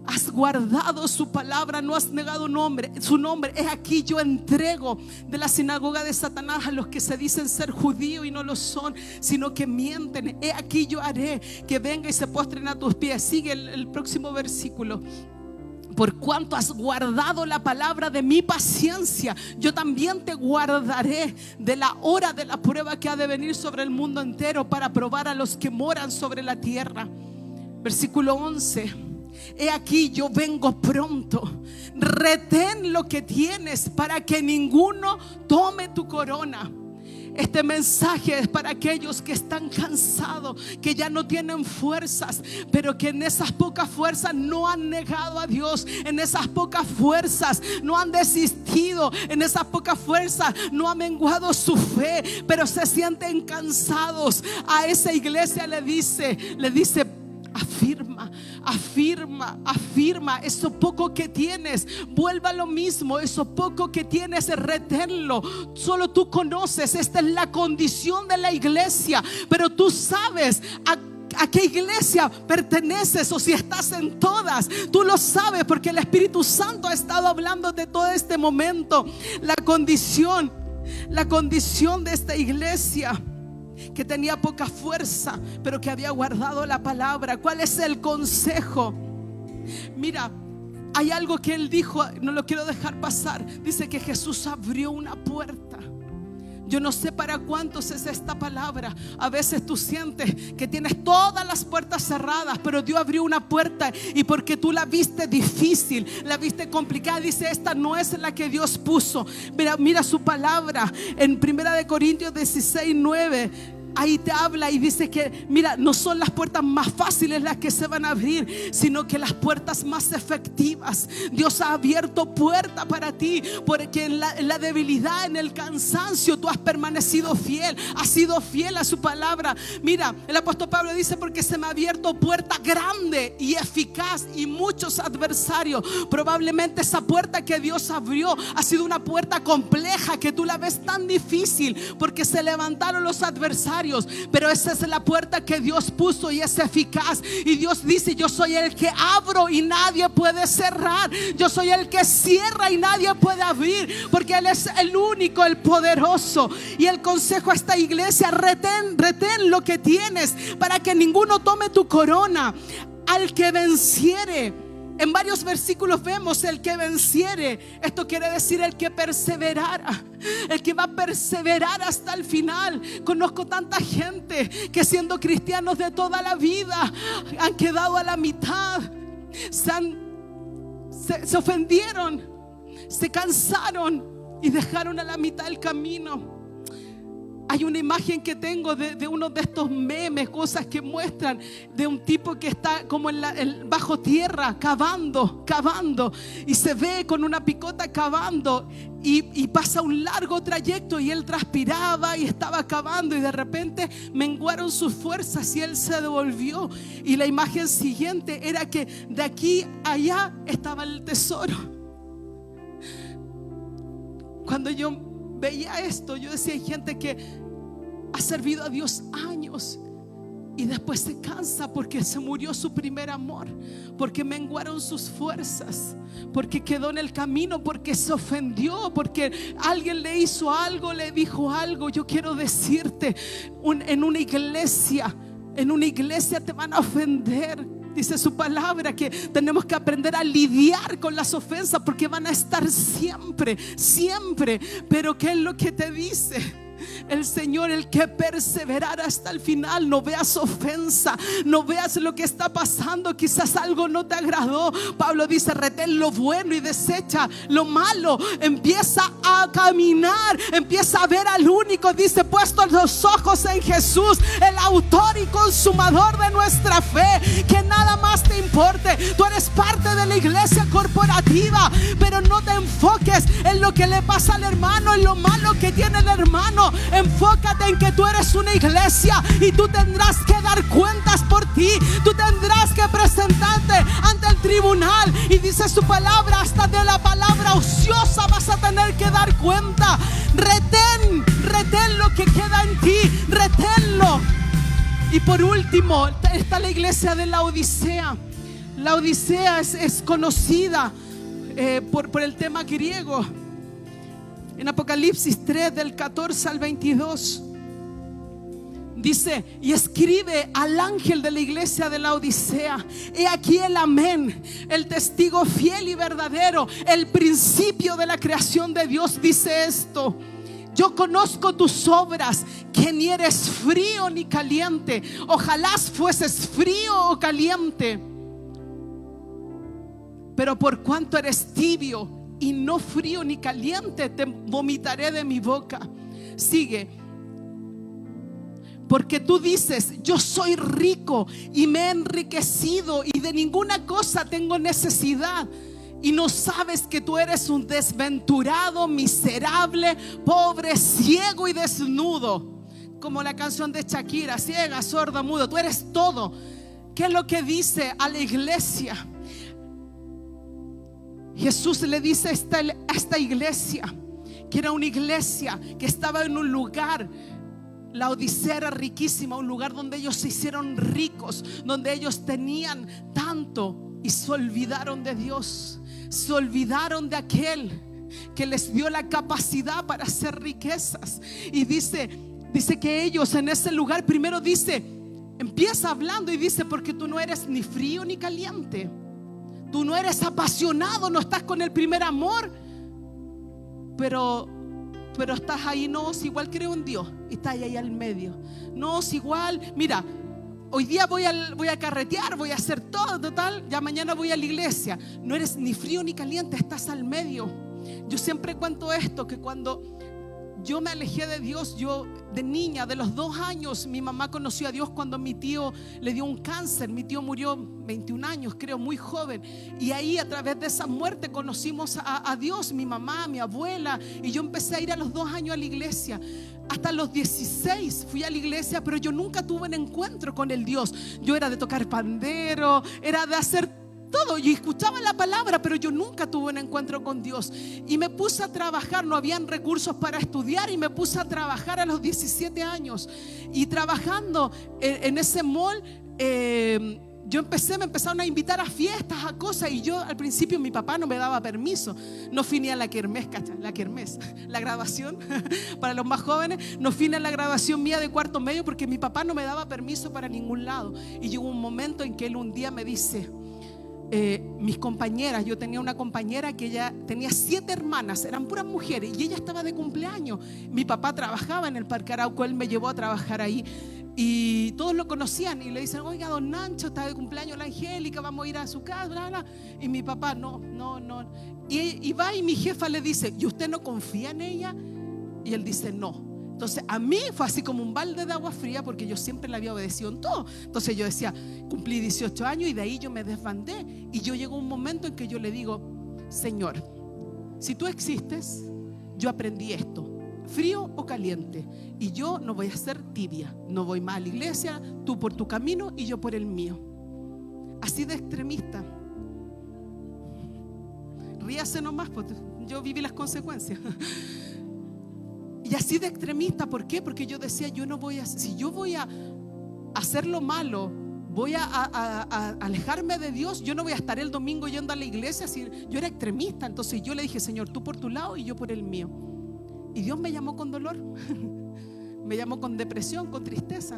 has guardado su palabra, no has negado su nombre. Es aquí yo entrego de la sinagoga de Satanás a los que se dicen ser judíos y no lo son, sino que mienten. He aquí yo haré que venga y se postren a tus pies. Sigue el próximo versículo. Por cuanto has guardado la palabra de mi paciencia, yo también te guardaré de la hora de la prueba que ha de venir sobre el mundo entero, para probar a los que moran sobre la tierra. Versículo 11. He aquí yo vengo pronto. Retén lo que tienes para que ninguno tome tu corona. Este mensaje es para aquellos que están cansados, que ya no tienen fuerzas, pero que en esas pocas fuerzas no han negado a Dios, en esas pocas fuerzas no han desistido, en esas pocas fuerzas no han menguado su fe, pero se sienten cansados. A esa iglesia le dice: afirma, afirma, afirma. Eso poco que tienes, vuelva a lo mismo. Eso poco que tienes, reténlo. Solo tú conoces, esta es la condición de la iglesia, pero tú sabes a qué iglesia perteneces o si estás en todas. Tú lo sabes porque el Espíritu Santo ha estado hablando de todo este momento. La condición de esta iglesia, que tenía poca fuerza, pero que había guardado la palabra. ¿Cuál es el consejo? Mira, hay algo que él dijo, no lo quiero dejar pasar. Dice que Jesús abrió una puerta. Yo no sé para cuántos es esta palabra. A veces tú sientes que tienes todas las puertas cerradas, pero Dios abrió una puerta, y porque tú la viste difícil, la viste complicada, dice: esta no es la que Dios puso. Mira su palabra en 1 Corintios 16:9. Ahí te habla y dice que, mira, no son las puertas más fáciles las que se van a abrir, sino que las puertas más efectivas. Dios ha abierto puerta para ti, porque en la debilidad, en el cansancio, tú has permanecido fiel, has sido fiel a su palabra. Mira, el apóstol Pablo dice: porque se me ha abierto puerta grande y eficaz y muchos adversarios. Probablemente esa puerta que Dios abrió ha sido una puerta compleja, que tú la ves tan difícil porque se levantaron los adversarios. Pero esa es la puerta que Dios puso y es eficaz. Y Dios dice: yo soy el que abro y nadie puede cerrar. Yo soy el que cierra y nadie puede abrir, porque Él es el único, el poderoso. Y el consejo a esta iglesia: retén lo que tienes, para que ninguno tome tu corona. Al que venciere. En varios versículos vemos el que venciere. Esto quiere decir el que perseverara, el que va a perseverar hasta el final. Conozco tanta gente que, siendo cristianos de toda la vida, han quedado a la mitad. Se ofendieron, se cansaron y dejaron a la mitad el camino. Hay una imagen que tengo de uno de estos memes, cosas que muestran de un tipo que está como bajo tierra, cavando, y se ve con una picota cavando, y pasa un largo trayecto, y él transpiraba y estaba cavando, y de repente menguaron sus fuerzas y él se devolvió. Y la imagen siguiente era que de aquí a allá estaba el tesoro. Cuando yo veía esto, yo decía: hay gente que ha servido a Dios años y después se cansa porque se murió su primer amor, porque menguaron sus fuerzas, porque quedó en el camino, porque se ofendió, porque alguien le hizo algo, le dijo algo. Yo quiero decirte, en una iglesia te van a ofender. Dice su palabra que tenemos que aprender a lidiar con las ofensas, porque van a estar siempre. Pero ¿qué es lo que te dice el Señor? El que perseverar hasta el final. No veas ofensa, no veas lo que está pasando. Quizás algo no te agradó. Pablo dice: retén lo bueno y desecha lo malo. Empieza a caminar, empieza a ver al único. Dice: puesto los ojos en Jesús, el autor y consumador de nuestra fe. Que nada más te importe. Tú eres parte de la iglesia corporativa, pero no te enfoques en lo que le pasa al hermano, en lo malo que tiene el hermano. Enfócate en que tú eres una iglesia y tú tendrás que dar cuentas por ti. Tú tendrás que presentarte ante el tribunal, y dice su palabra: hasta de la palabra ociosa vas a tener que dar cuenta. Retén lo que queda en ti, reténlo. Y por último está la iglesia de la Odisea. La Odisea es conocida por el tema griego. En Apocalipsis 3 del 14 al 22 dice: y escribe al ángel de la iglesia de la Odisea: he aquí el amén, el testigo fiel y verdadero, el principio de la creación de Dios. Dice esto: yo conozco tus obras, que ni eres frío ni caliente. Ojalá fueses frío o caliente, pero por cuanto eres tibio y no frío ni caliente, te vomitaré de mi boca. Sigue: porque tú dices: yo soy rico y me he enriquecido y de ninguna cosa tengo necesidad, y no sabes que tú eres un desventurado, miserable, pobre, ciego y desnudo. Como la canción de Shakira: ciega, sorda, mudo. Tú eres todo. ¿Qué es lo que dice a la iglesia? Jesús le dice a esta iglesia, que era una iglesia que estaba en un lugar La Odisea era riquísima, un lugar donde ellos se hicieron ricos, donde ellos tenían tanto y se olvidaron de Dios. Se olvidaron de aquel que les dio la capacidad para hacer riquezas. Y dice que ellos en ese lugar, primero empieza hablando y dice: porque tú no eres ni frío ni caliente, tú no eres apasionado, no estás con el primer amor, pero estás ahí. No, si igual creo en Dios, y estás ahí al medio. No, si igual, mira, hoy día voy a carretear, voy a hacer todo, total, ya mañana voy a la iglesia. No eres ni frío ni caliente, estás al medio. Yo siempre cuento esto, que cuando yo me alejé de Dios, yo de niña, de los 2 años, mi mamá conoció a Dios cuando mi tío le dio un cáncer. Mi tío murió 21 años, creo, muy joven. Y ahí, a través de esa muerte, conocimos a Dios, mi mamá, mi abuela. Y yo empecé a ir a los 2 años a la iglesia. Hasta los 16 fui a la iglesia, pero yo nunca tuve un encuentro con el Dios. Yo era de tocar pandero, era de hacer todo, y escuchaba la palabra, pero yo nunca tuve un encuentro con Dios. Y me puse a trabajar, no habían recursos para estudiar, y me puse a trabajar a los 17 años. Y trabajando en ese mall, me empezaron a invitar a fiestas, a cosas. Y yo al principio, mi papá no me daba permiso. No fui ni a la kermés, la graduación para los más jóvenes. No fui ni a la graduación mía de cuarto medio, porque mi papá no me daba permiso para ningún lado. Y llegó un momento en que él un día me dice: mis compañeras, yo tenía una compañera que ella tenía 7 hermanas, eran puras mujeres, y ella estaba de cumpleaños. Mi papá trabajaba en el Parque Arauco, él me llevó a trabajar ahí, y todos lo conocían, y le dicen: oiga, don Nacho, está de cumpleaños la Angélica, vamos a ir a su casa, bla, bla. Y mi papá, no. Y va, y mi jefa le dice: ¿y usted no confía en ella? Y él dice: no. Entonces a mí fue así como un balde de agua fría, porque yo siempre le había obedecido en todo. Entonces yo decía, cumplí 18 años y de ahí yo me desbandé. Y yo llegó un momento en que yo le digo: Señor, si tú existes, yo aprendí esto, frío o caliente, y yo no voy a ser tibia. No voy más a la iglesia, tú por tu camino y yo por el mío. Así de extremista. Ríase nomás, porque yo viví las consecuencias. Y así de extremista, ¿por qué? Porque yo decía, si yo voy a hacer lo malo, voy a alejarme de Dios, yo no voy a estar el domingo yendo a la iglesia. Yo era extremista. Entonces yo le dije: Señor, tú por tu lado y yo por el mío. Y Dios me llamó con dolor, me llamó con depresión, con tristeza.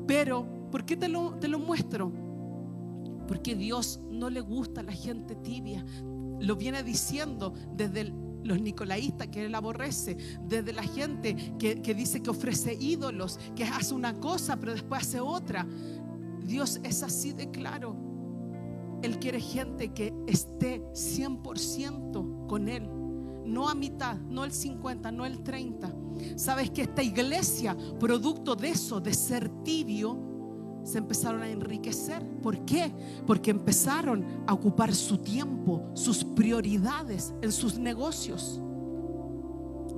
Pero ¿por qué te lo muestro? Porque Dios no le gusta a la gente tibia. Lo viene diciendo desde los nicolaístas, que él aborrece, desde la gente que dice que ofrece ídolos, que hace una cosa pero después hace otra. Dios es así de claro. Él quiere gente que esté 100% con Él, no a mitad, no el 50, no el 30. Sabes que esta iglesia, producto de eso, de ser tibio, se empezaron a enriquecer. ¿Por qué? Porque empezaron a ocupar su tiempo, sus prioridades en sus negocios.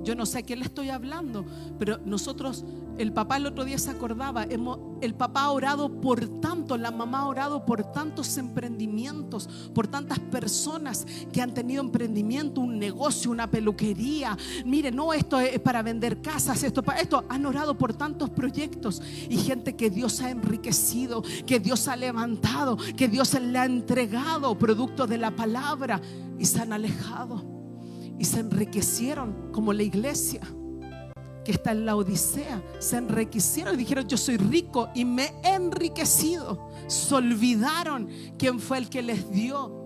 Yo no sé a quién le estoy hablando, pero nosotros, el papá el otro día se acordaba, el papá ha orado por tanto, la mamá ha orado por tantos emprendimientos, por tantas personas que han tenido emprendimiento, un negocio, una peluquería. Mire, no, esto es para vender casas, esto. Han orado por tantos proyectos, y gente que Dios ha enriquecido, que Dios ha levantado, que Dios le ha entregado producto de la palabra, y se han alejado. Y se enriquecieron, como la iglesia que está en la Odisea. Se enriquecieron y dijeron: yo soy rico y me he enriquecido. Se olvidaron quién fue el que les dio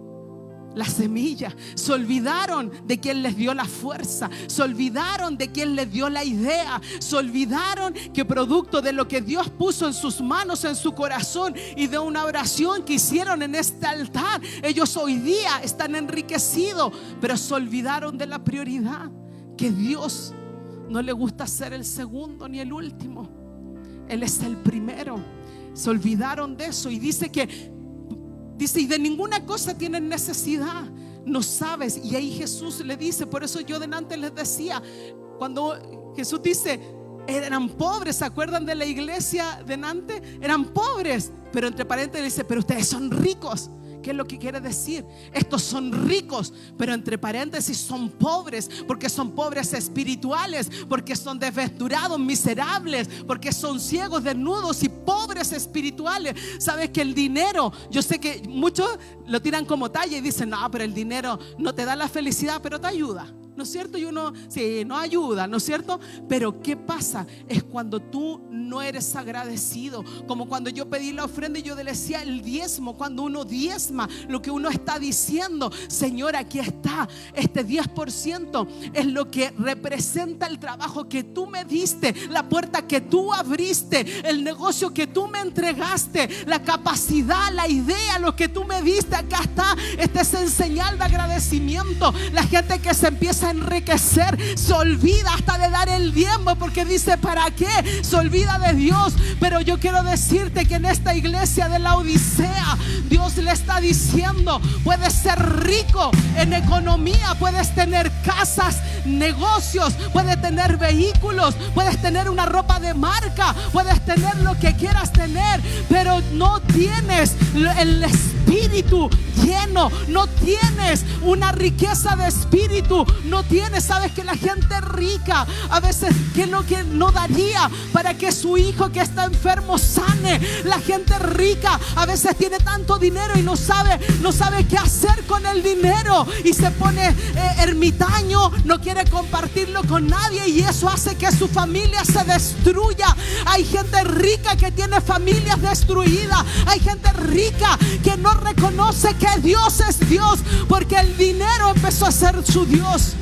la semilla. Se olvidaron de quién les dio la fuerza. Se olvidaron de quién les dio la idea. Se olvidaron que producto de lo que Dios puso en sus manos, en su corazón, y de una oración que hicieron en este altar, ellos hoy día están enriquecidos. Pero se olvidaron de la prioridad, que Dios no le gusta ser el segundo ni el último. Él es el primero. Se olvidaron de eso, y dice, y de ninguna cosa tienen necesidad. No sabes. Y ahí Jesús le dice, por eso yo delante les decía, cuando Jesús dice, eran pobres, ¿se acuerdan de la iglesia delante? Eran pobres, pero entre paréntesis dice, pero ustedes son ricos. ¿Qué es lo que quiere decir? Estos son ricos, pero entre paréntesis son pobres, porque son pobres espirituales, porque son desventurados, miserables, porque son ciegos, desnudos y pobres espirituales. Sabes que el dinero, yo sé que muchos lo tiran como talla y dicen, no, pero el dinero no te da la felicidad, pero te ayuda, ¿no es cierto? Y uno, sí, no ayuda, ¿no es cierto? Pero ¿qué pasa? Es cuando tú no eres agradecido. Como cuando yo pedí la ofrenda y yo le decía el diezmo. Cuando uno diezma, lo que uno está diciendo, Señor, aquí está, este 10% es lo que representa el trabajo que tú me diste, la puerta que tú abriste, el negocio que tú me entregaste, la capacidad, la idea, lo que tú me diste. Acá está, este es en señal de agradecimiento. La gente que se empieza a enriquecer se olvida hasta de dar el diezmo, porque dice, ¿para qué? Se olvida de Dios. Pero yo quiero decirte que en esta iglesia de la Odisea, Dios le está diciendo, puedes ser rico en economía, puedes tener casas, negocios, puedes tener vehículos, puedes tener una ropa de marca, puedes tener lo que quieras tener, pero no tienes el espíritu lleno, no tienes una riqueza de espíritu, no tienes. Sabes que la gente rica a veces, ¿qué es lo que no daría para que su hijo que está enfermo sane? La gente rica a veces tiene tanto dinero y no sabe qué hacer con el dinero, y se pone ermitaño, no quiere compartirlo con nadie, y eso hace que su familia se destruya. Hay gente rica que tiene familias destruidas. Hay gente rica que no reconoce que Dios es Dios, porque el dinero empezó a ser su Dios.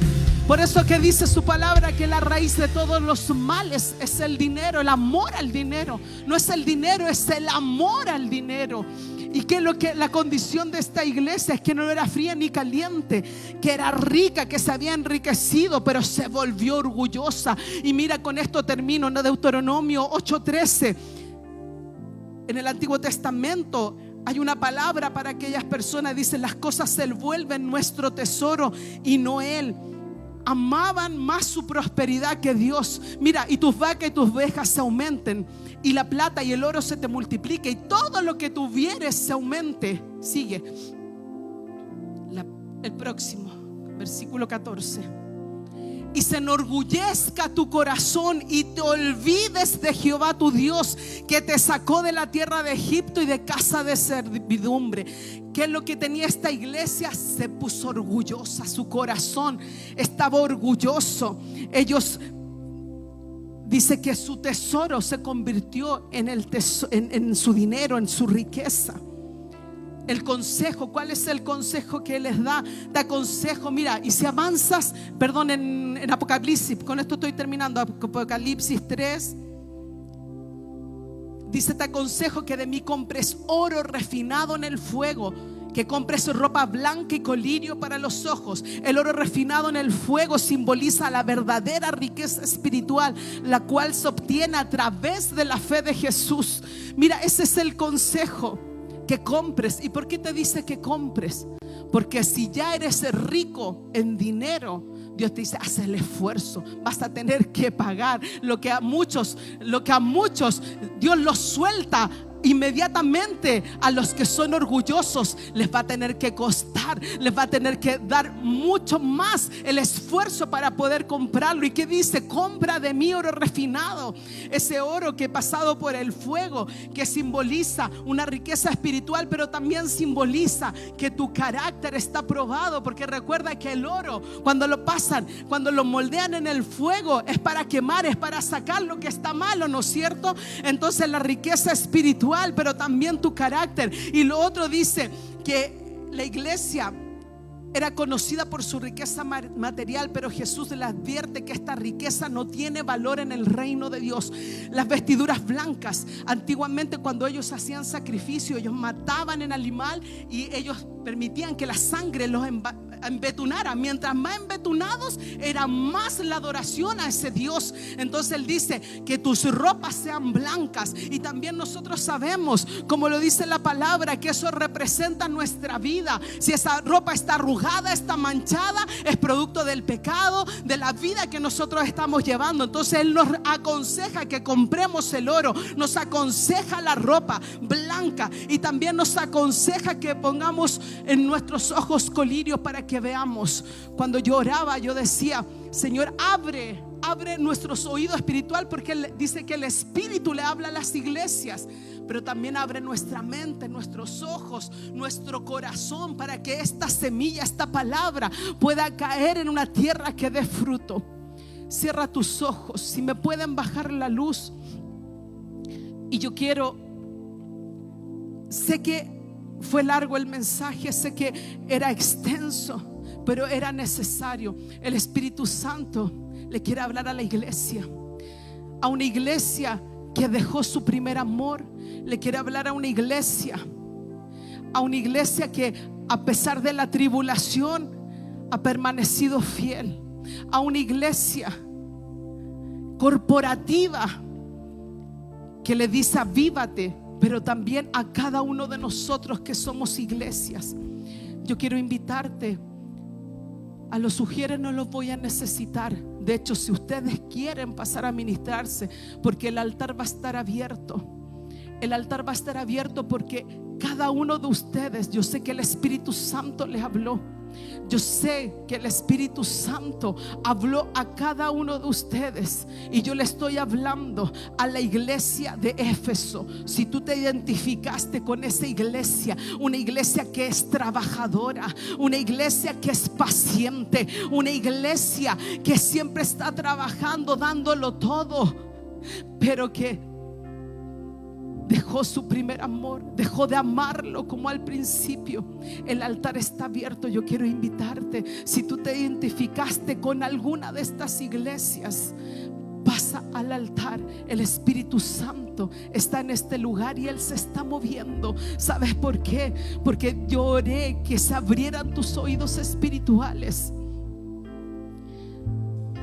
Por eso que dice su palabra que la raíz de todos los males es el dinero, el amor al dinero. No es el dinero, es el amor al dinero. Y que la condición de esta iglesia es que no era fría ni caliente, que era rica, que se había enriquecido, pero se volvió orgullosa. Y mira, con esto termino, en Deuteronomio 8:13. En el Antiguo Testamento hay una palabra para aquellas personas. Dice, las cosas se vuelven nuestro tesoro y no Él. Amaban más su prosperidad que Dios. Mira, y tus vacas y tus ovejas se aumenten, y la plata y el oro se te multiplique, y todo lo que tuvieres se aumente. Sigue el próximo versículo 14. Y se enorgullezca tu corazón y te olvides de Jehová tu Dios, que te sacó de la tierra de Egipto y de casa de servidumbre. ¿Qué es lo que tenía esta iglesia? Se puso orgullosa, su corazón estaba orgulloso. Ellos, dice que su tesoro se convirtió en su dinero, en su riqueza. El consejo, ¿cuál es el consejo que les da? Da consejo, mira, y si avanzas, perdón, en Apocalipsis, con esto estoy terminando, Apocalipsis 3, dice, te aconsejo que de mí compres oro refinado en el fuego, que compres ropa blanca y colirio para los ojos. El oro refinado en el fuego simboliza la verdadera riqueza espiritual, la cual se obtiene a través de la fe de Jesús. Mira, ese es el consejo, que compres. ¿Y por qué te dice que compres? Porque si ya eres rico en dinero, Dios te dice, haz el esfuerzo. Vas a tener que pagar lo que a muchos Dios los suelta inmediatamente. A los que son orgullosos les va a tener que costar, les va a tener que dar mucho más el esfuerzo para poder comprarlo. ¿Y qué dice? Compra de mí oro refinado, ese oro que pasado por el fuego, que simboliza una riqueza espiritual, pero también simboliza que tu carácter está probado. Porque recuerda que el oro, cuando lo pasan, cuando lo moldean en el fuego, es para quemar, es para sacar lo que está malo, ¿no es cierto? Entonces la riqueza espiritual, pero también tu carácter. Y lo otro dice que la iglesia era conocida por su riqueza material, pero Jesús le advierte que esta riqueza no tiene valor en el reino de Dios. Las vestiduras blancas, antiguamente cuando ellos hacían sacrificio, ellos mataban el animal y ellos permitían que la sangre embetunara. Mientras más embetunados, era más la adoración a ese Dios. Entonces Él dice que tus ropas sean blancas. Y también nosotros sabemos, como lo dice la palabra, que eso representa nuestra vida. Si esa ropa está arrugada, está manchada, es producto del pecado, de la vida que nosotros estamos llevando. Entonces Él nos aconseja que compremos el oro, nos aconseja la ropa blanca, y también nos aconseja que pongamos en nuestros ojos colirios para que veamos. Cuando yo oraba, yo decía: Señor, abre nuestros oídos espiritual, porque Él dice que el Espíritu le habla a las iglesias, pero también abre nuestra mente, nuestros ojos, nuestro corazón, para que esta semilla, esta palabra pueda caer en una tierra que dé fruto. Cierra tus ojos, si me pueden bajar la luz. Y yo quiero, sé que fue largo el mensaje, sé que era extenso, pero era necesario. El Espíritu Santo le quiere hablar a la iglesia, a una iglesia que dejó su primer amor. Le quiere hablar a una iglesia que a pesar de la tribulación ha permanecido fiel, a una iglesia corporativa que le dice: avívate, pero también a cada uno de nosotros que somos iglesias. Yo quiero invitarte. A los sugieres no los voy a necesitar. De hecho, si ustedes quieren pasar a ministrarse, porque el altar va a estar abierto. El altar va a estar abierto porque cada uno de ustedes, yo sé que el Espíritu Santo les habló. Yo sé que el Espíritu Santo habló a cada uno de ustedes, y yo le estoy hablando a la iglesia de Éfeso. Si tú te identificaste con esa iglesia, una iglesia que es trabajadora, una iglesia que es paciente, una iglesia que siempre está trabajando, dándolo todo, pero que dejó su primer amor, dejó de amarlo como al principio. El altar está abierto. Yo quiero invitarte. Si tú te identificaste con alguna de estas iglesias, pasa al altar. El Espíritu Santo está en este lugar y Él se está moviendo. ¿Sabes por qué? Porque yo oré que se abrieran tus oídos espirituales.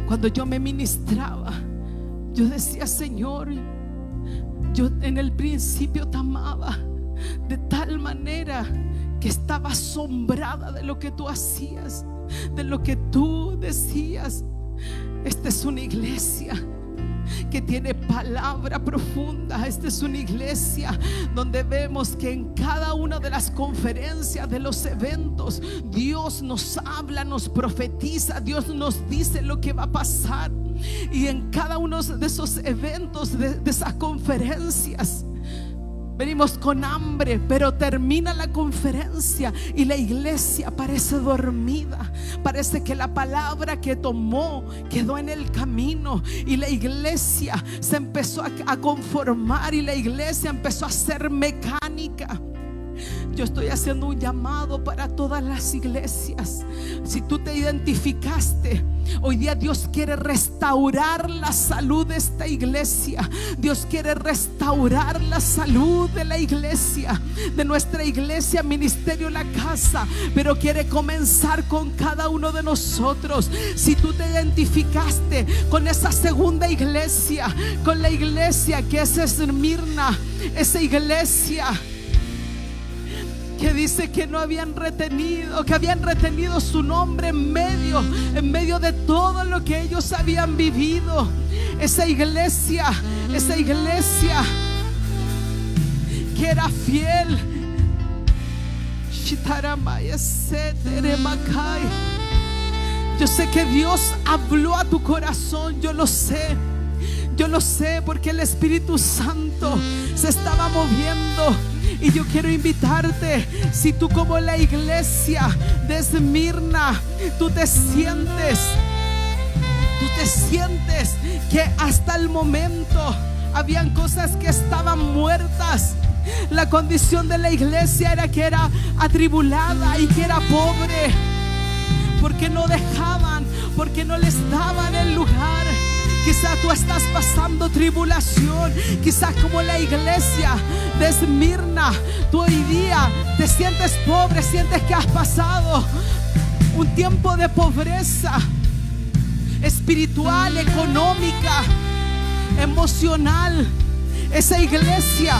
Cuando yo me ministraba, yo decía: Señor, yo en el principio te amaba de tal manera que estaba asombrada de lo que tú hacías, de lo que tú decías. Esta es una iglesia que tiene palabra profunda. Esta es una iglesia donde vemos que en cada una de las conferencias, de los eventos, Dios nos habla, nos profetiza, Dios nos dice lo que va a pasar. Y en cada uno de esos eventos, de esas conferencias, venimos con hambre, pero termina la conferencia y la iglesia parece dormida. Parece que la palabra que tomó quedó en el camino, y la iglesia se empezó a conformar, y la iglesia empezó a ser mecánica. Yo estoy haciendo un llamado para todas las iglesias. Si tú te identificaste, hoy día Dios quiere restaurar la salud de esta iglesia. Dios quiere restaurar la salud de la iglesia, de nuestra iglesia Ministerio La Casa, pero quiere comenzar con cada uno de nosotros. Si tú te identificaste con esa segunda iglesia, con la iglesia que es Esmirna, esa iglesia que dice que no habían retenido, que habían retenido su nombre en medio de todo lo que ellos habían vivido. Esa iglesia que era fiel. Yo sé que Dios habló a tu corazón. Yo lo sé porque el Espíritu Santo se estaba moviendo. Y yo quiero invitarte, si tú como la iglesia de Esmirna, tú te sientes que hasta el momento habían cosas que estaban muertas. La condición de la iglesia era que era atribulada y que era pobre, porque no dejaban, porque no les daban el lugar. Quizás tú estás pasando tribulación. Quizás como la iglesia de Esmirna, tú hoy día te sientes pobre, sientes que has pasado un tiempo de pobreza espiritual, económica, emocional. Esa iglesia,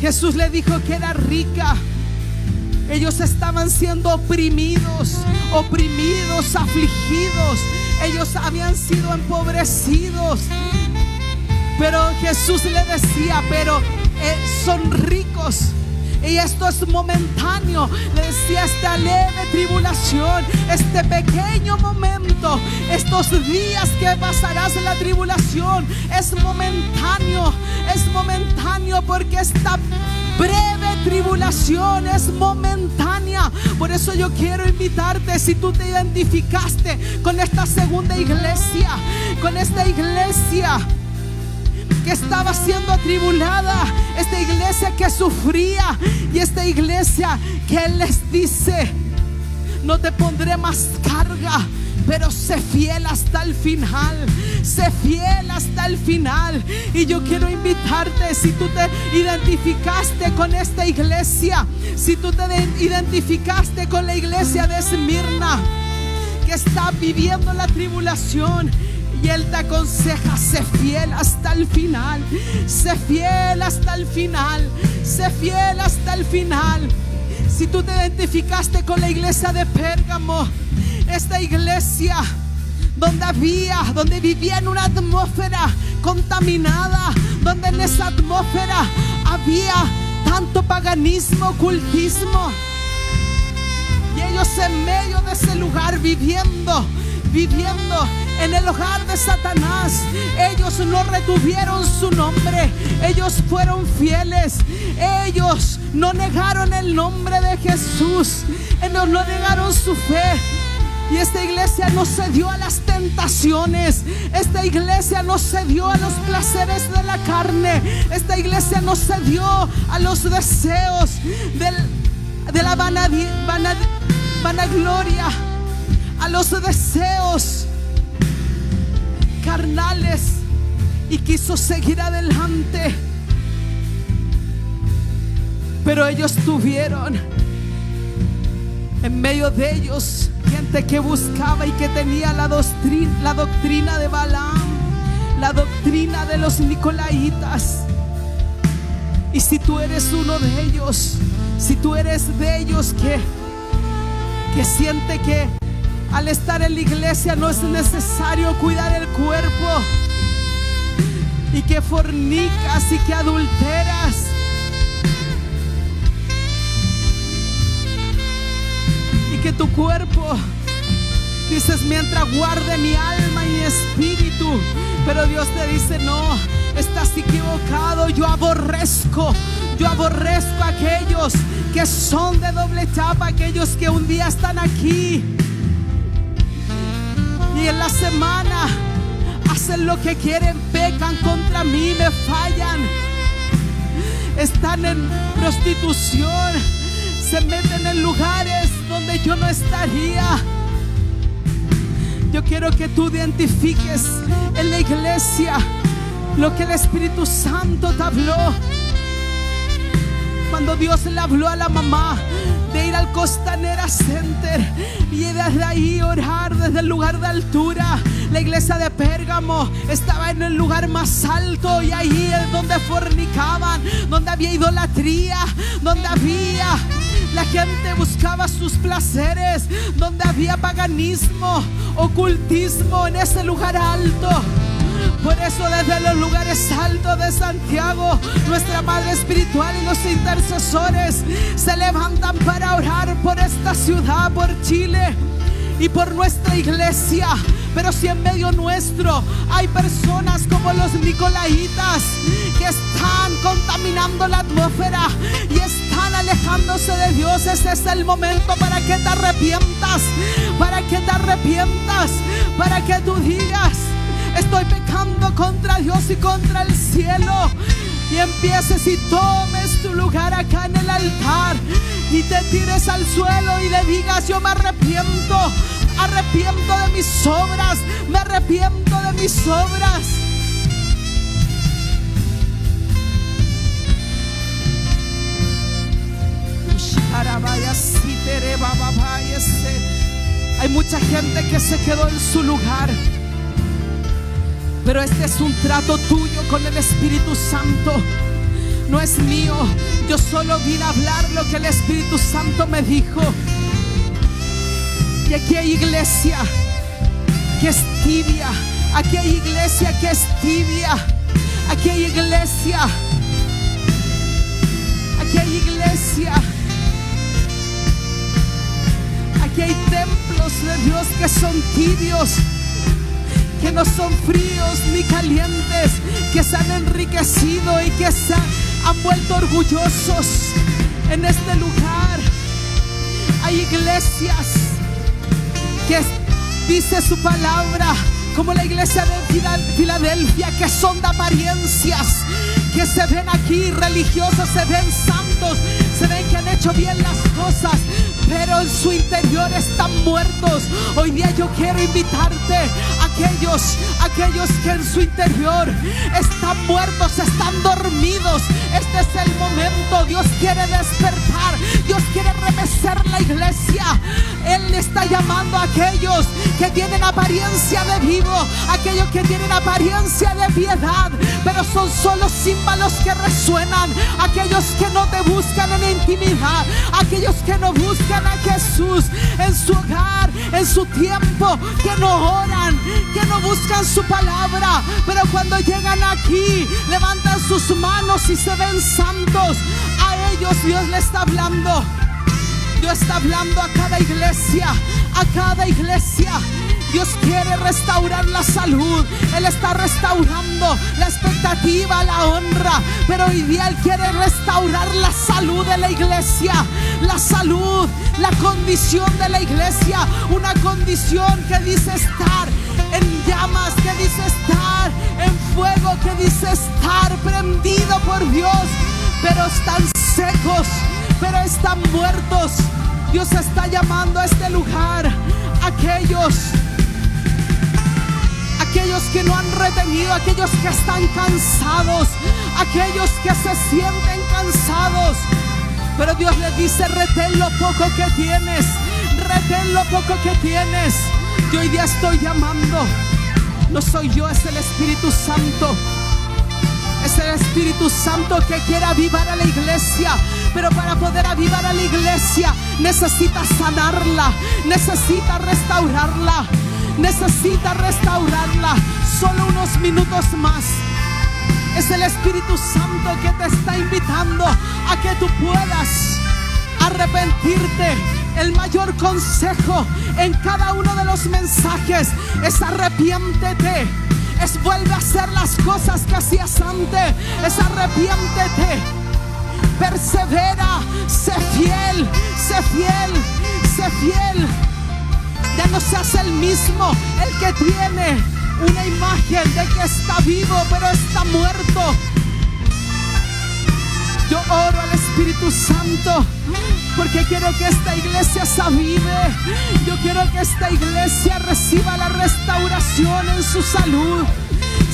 Jesús le dijo que era rica. Ellos estaban siendo oprimidos, afligidos. Ellos habían sido empobrecidos. Pero Jesús le decía, pero son ricos. Y esto es momentáneo. Le decía, esta leve tribulación, este pequeño momento, estos días que pasarás en la tribulación, es momentáneo, porque esta breve tribulación es momentánea. Por eso yo quiero invitarte, si tú te identificaste con esta segunda iglesia, con esta iglesia que estaba siendo atribulada, esta iglesia que sufría, y esta iglesia que Él les dice: no te pondré más carga, pero sé fiel hasta el final. Sé fiel hasta el final. Y yo quiero invitarte, si tú te identificaste con esta iglesia, si tú te identificaste con la iglesia de Esmirna, que está viviendo la tribulación, y Él te aconseja: sé fiel hasta el final. Sé fiel hasta el final. Sé fiel hasta el final. Si tú te identificaste con la iglesia de Pérgamo, esta iglesia donde vivía en una atmósfera contaminada, donde en esa atmósfera había tanto paganismo, ocultismo, y ellos en medio de ese lugar viviendo en el hogar de Satanás, ellos no retuvieron su nombre. Ellos fueron fieles. Ellos no negaron el nombre de Jesús. Ellos no negaron su fe. Y esta iglesia no cedió a las tentaciones. Esta iglesia no cedió a los placeres de la carne. Esta iglesia no cedió a los deseos de la vanagloria, a los deseos carnales, y quiso seguir adelante. Pero ellos tuvieron en medio de ellos gente que buscaba y que tenía la doctrina de Balaam, la doctrina de los Nicolaitas. Y si tú eres uno de ellos, si tú eres de ellos que siente que al estar en la iglesia no es necesario cuidar el cuerpo, y que fornicas y que adulteras, y que tu cuerpo dices: mientras guarde mi alma y mi espíritu. Pero Dios te dice: no, estás equivocado. Yo aborrezco a aquellos que son de doble chapa, aquellos que un día están aquí y en la semana hacen lo que quieren, pecan contra mí, me fallan, están en prostitución, se meten en lugares donde yo no estaría. Yo quiero que tú identifiques en la iglesia lo que el Espíritu Santo te habló. Cuando Dios le habló a la mamá de ir al Costanera Center y desde ahí orar desde el lugar de altura, la iglesia de Pérgamo estaba en el lugar más alto, y ahí es donde fornicaban, donde había idolatría, donde había, la gente buscaba sus placeres, donde había paganismo, ocultismo, en ese lugar alto. Por eso desde los lugares altos de Santiago, nuestra Madre Espiritual y los intercesores se levantan para orar por esta ciudad, por Chile y por nuestra iglesia. Pero si en medio nuestro hay personas como los Nicolaitas que están contaminando la atmósfera y están alejándose de Dios, ese es el momento para que te arrepientas, para que tú digas: estoy pecando contra Dios y contra el cielo. Y empieces y tomes tu lugar acá en el altar y te tires al suelo y le digas: yo me arrepiento de mis obras, me arrepiento de mis obras. Hay mucha gente que se quedó en su lugar, pero este es un trato tuyo con el Espíritu Santo. No es mío. Yo solo vine a hablar lo que el Espíritu Santo me dijo. Y aquí hay iglesia que es tibia. Aquí hay iglesia que es tibia. Aquí hay iglesia. Aquí hay iglesia. Aquí hay templos de Dios que son tibios, que no son fríos ni calientes, que se han enriquecido y que se han vuelto orgullosos. En este lugar hay iglesias que dice su palabra, como la iglesia de Filadelfia, que son de apariencias, que se ven aquí religiosos, se ven santos, se ven que han hecho bien las cosas, pero en su interior están muertos. Hoy día yo quiero invitarte a aquellos que en su interior están muertos, están dormidos. Este es el momento. Dios quiere despertar, Dios quiere remecer la iglesia. Él está llamando a aquellos que tienen apariencia de vivo, aquellos que tienen apariencia de piedad, pero son solo címbalos que resuenan, aquellos que no te buscan en intimidad, aquellos que no buscan a Jesús en su hogar, en su tiempo, que no oran, que no buscan su palabra, pero cuando llegan aquí levantan sus manos y se ven santos. A ellos Dios le está hablando. Dios está hablando a cada iglesia, a cada iglesia. Dios quiere restaurar la salud. Él está restaurando la expectativa, la honra, pero hoy día Él quiere restaurar la salud de la iglesia. La salud, la condición de la iglesia. Una condición que dice estar en llamas, que dice estar en fuego, que dice estar prendido por Dios, pero están secos, pero están muertos. Dios está llamando a este lugar aquellos que no han retenido, aquellos que están cansados, aquellos que se sienten cansados, pero Dios les dice: retén lo poco que tienes, retén lo poco que tienes. Yo hoy día estoy llamando. No soy yo, es el Espíritu Santo. Es el Espíritu Santo que quiere avivar a la iglesia. Pero para poder avivar a la iglesia necesita sanarla, necesita restaurarla, necesita restaurarla. Solo unos minutos más. Es el Espíritu Santo que te está invitando a que tú puedas arrepentirte. El mayor consejo en cada uno de los mensajes es: arrepiéntete. Es vuelve a hacer las cosas que hacías antes. Es arrepiéntete. Persevera, sé fiel, sé fiel, sé fiel. Ya no seas el mismo, el que tiene una imagen de que está vivo pero está muerto. Yo oro al Espíritu Santo porque quiero que esta iglesia se avive. Yo quiero que esta iglesia reciba la restauración en su salud,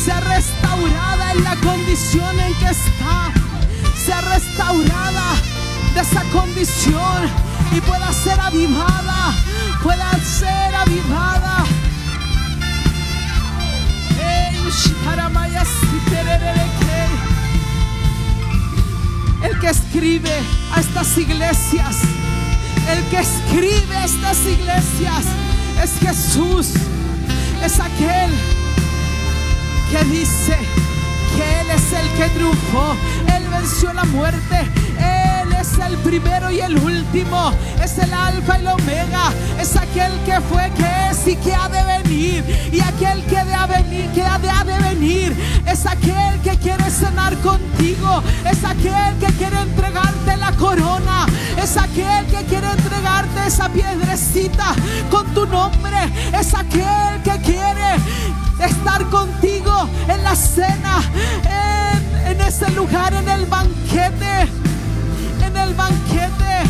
sea restaurada en la condición en que está, sea restaurada de esa condición y pueda ser avivada, pueda ser avivada. El que escribe a estas iglesias, el que escribe a estas iglesias es Jesús. Es aquel que dice que Él es el que triunfó. Él venció la muerte. Él es el primero y el último. Es el alfa y el omega. Es aquel que fue, que es y que ha de venir. Y aquel que ha de venir. Es aquel que quiere cenar contigo. Es aquel que quiere entregarte la corona. Es aquel que quiere entregarte esa piedrecita con tu nombre. Es aquel que quiere estar contigo en la cena, en ese lugar, en el banquete, en el banquete.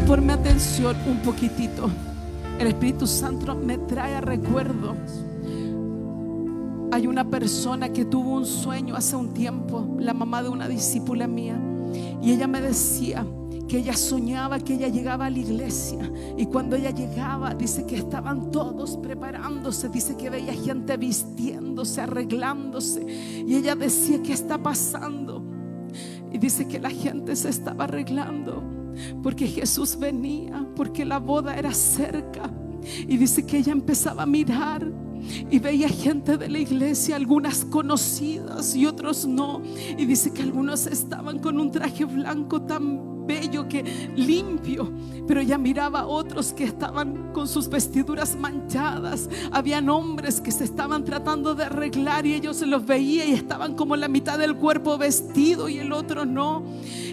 Ponme atención un poquitito. El Espíritu Santo me trae a recuerdo Hay una persona que tuvo un sueño hace un tiempo, la mamá de una discípula mía, y ella me decía que ella soñaba que ella llegaba a la iglesia, y cuando ella llegaba, dice que estaban todos preparándose, dice que veía gente vistiéndose, arreglándose, y ella decía: ¿qué está pasando? Y dice que la gente se estaba arreglando porque Jesús venía, porque la boda era cerca. Y dice que ella empezaba a mirar y veía gente de la iglesia, algunas conocidas y otros no. Y dice que algunos estaban con un traje blanco tan bello, que limpio, pero ella miraba a otros que estaban con sus vestiduras manchadas. Habían hombres que se estaban tratando de arreglar y ellos se los veía y estaban como la mitad del cuerpo vestido y el otro no.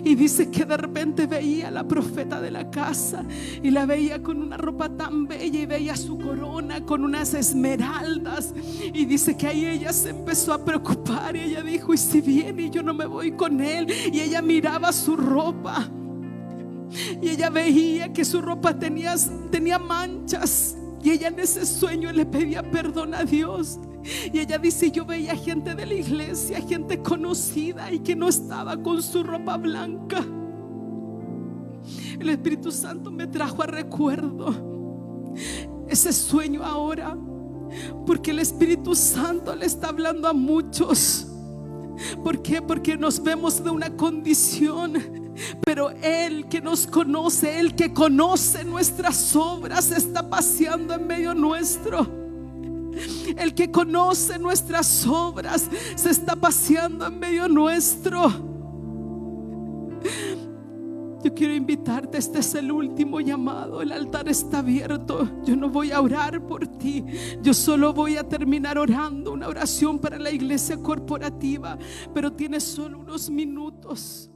Y dice que de repente veía a la profeta de la casa y la veía con una ropa tan bella, y veía su corona con unas esmeraldas, y dice que ahí ella se empezó a preocupar y ella dijo: ¿y si viene y yo no me voy con él? Y ella miraba su ropa y ella veía que su ropa tenía manchas, y ella en ese sueño le pedía perdón a Dios. Y ella dice: yo veía gente de la iglesia, gente conocida, y que no estaba con su ropa blanca. El Espíritu Santo me trajo a recuerdo ese sueño ahora, porque el Espíritu Santo le está hablando a muchos. ¿Por qué? Porque nos vemos de una condición, pero Él que nos conoce, Él que conoce nuestras obras, está paseando en medio nuestro. El que conoce nuestras obras se está paseando en medio nuestro. Yo quiero invitarte, este es el último llamado. El altar está abierto. Yo no voy a orar por ti, yo solo voy a terminar orando una oración para la iglesia corporativa, pero tienes solo unos minutos.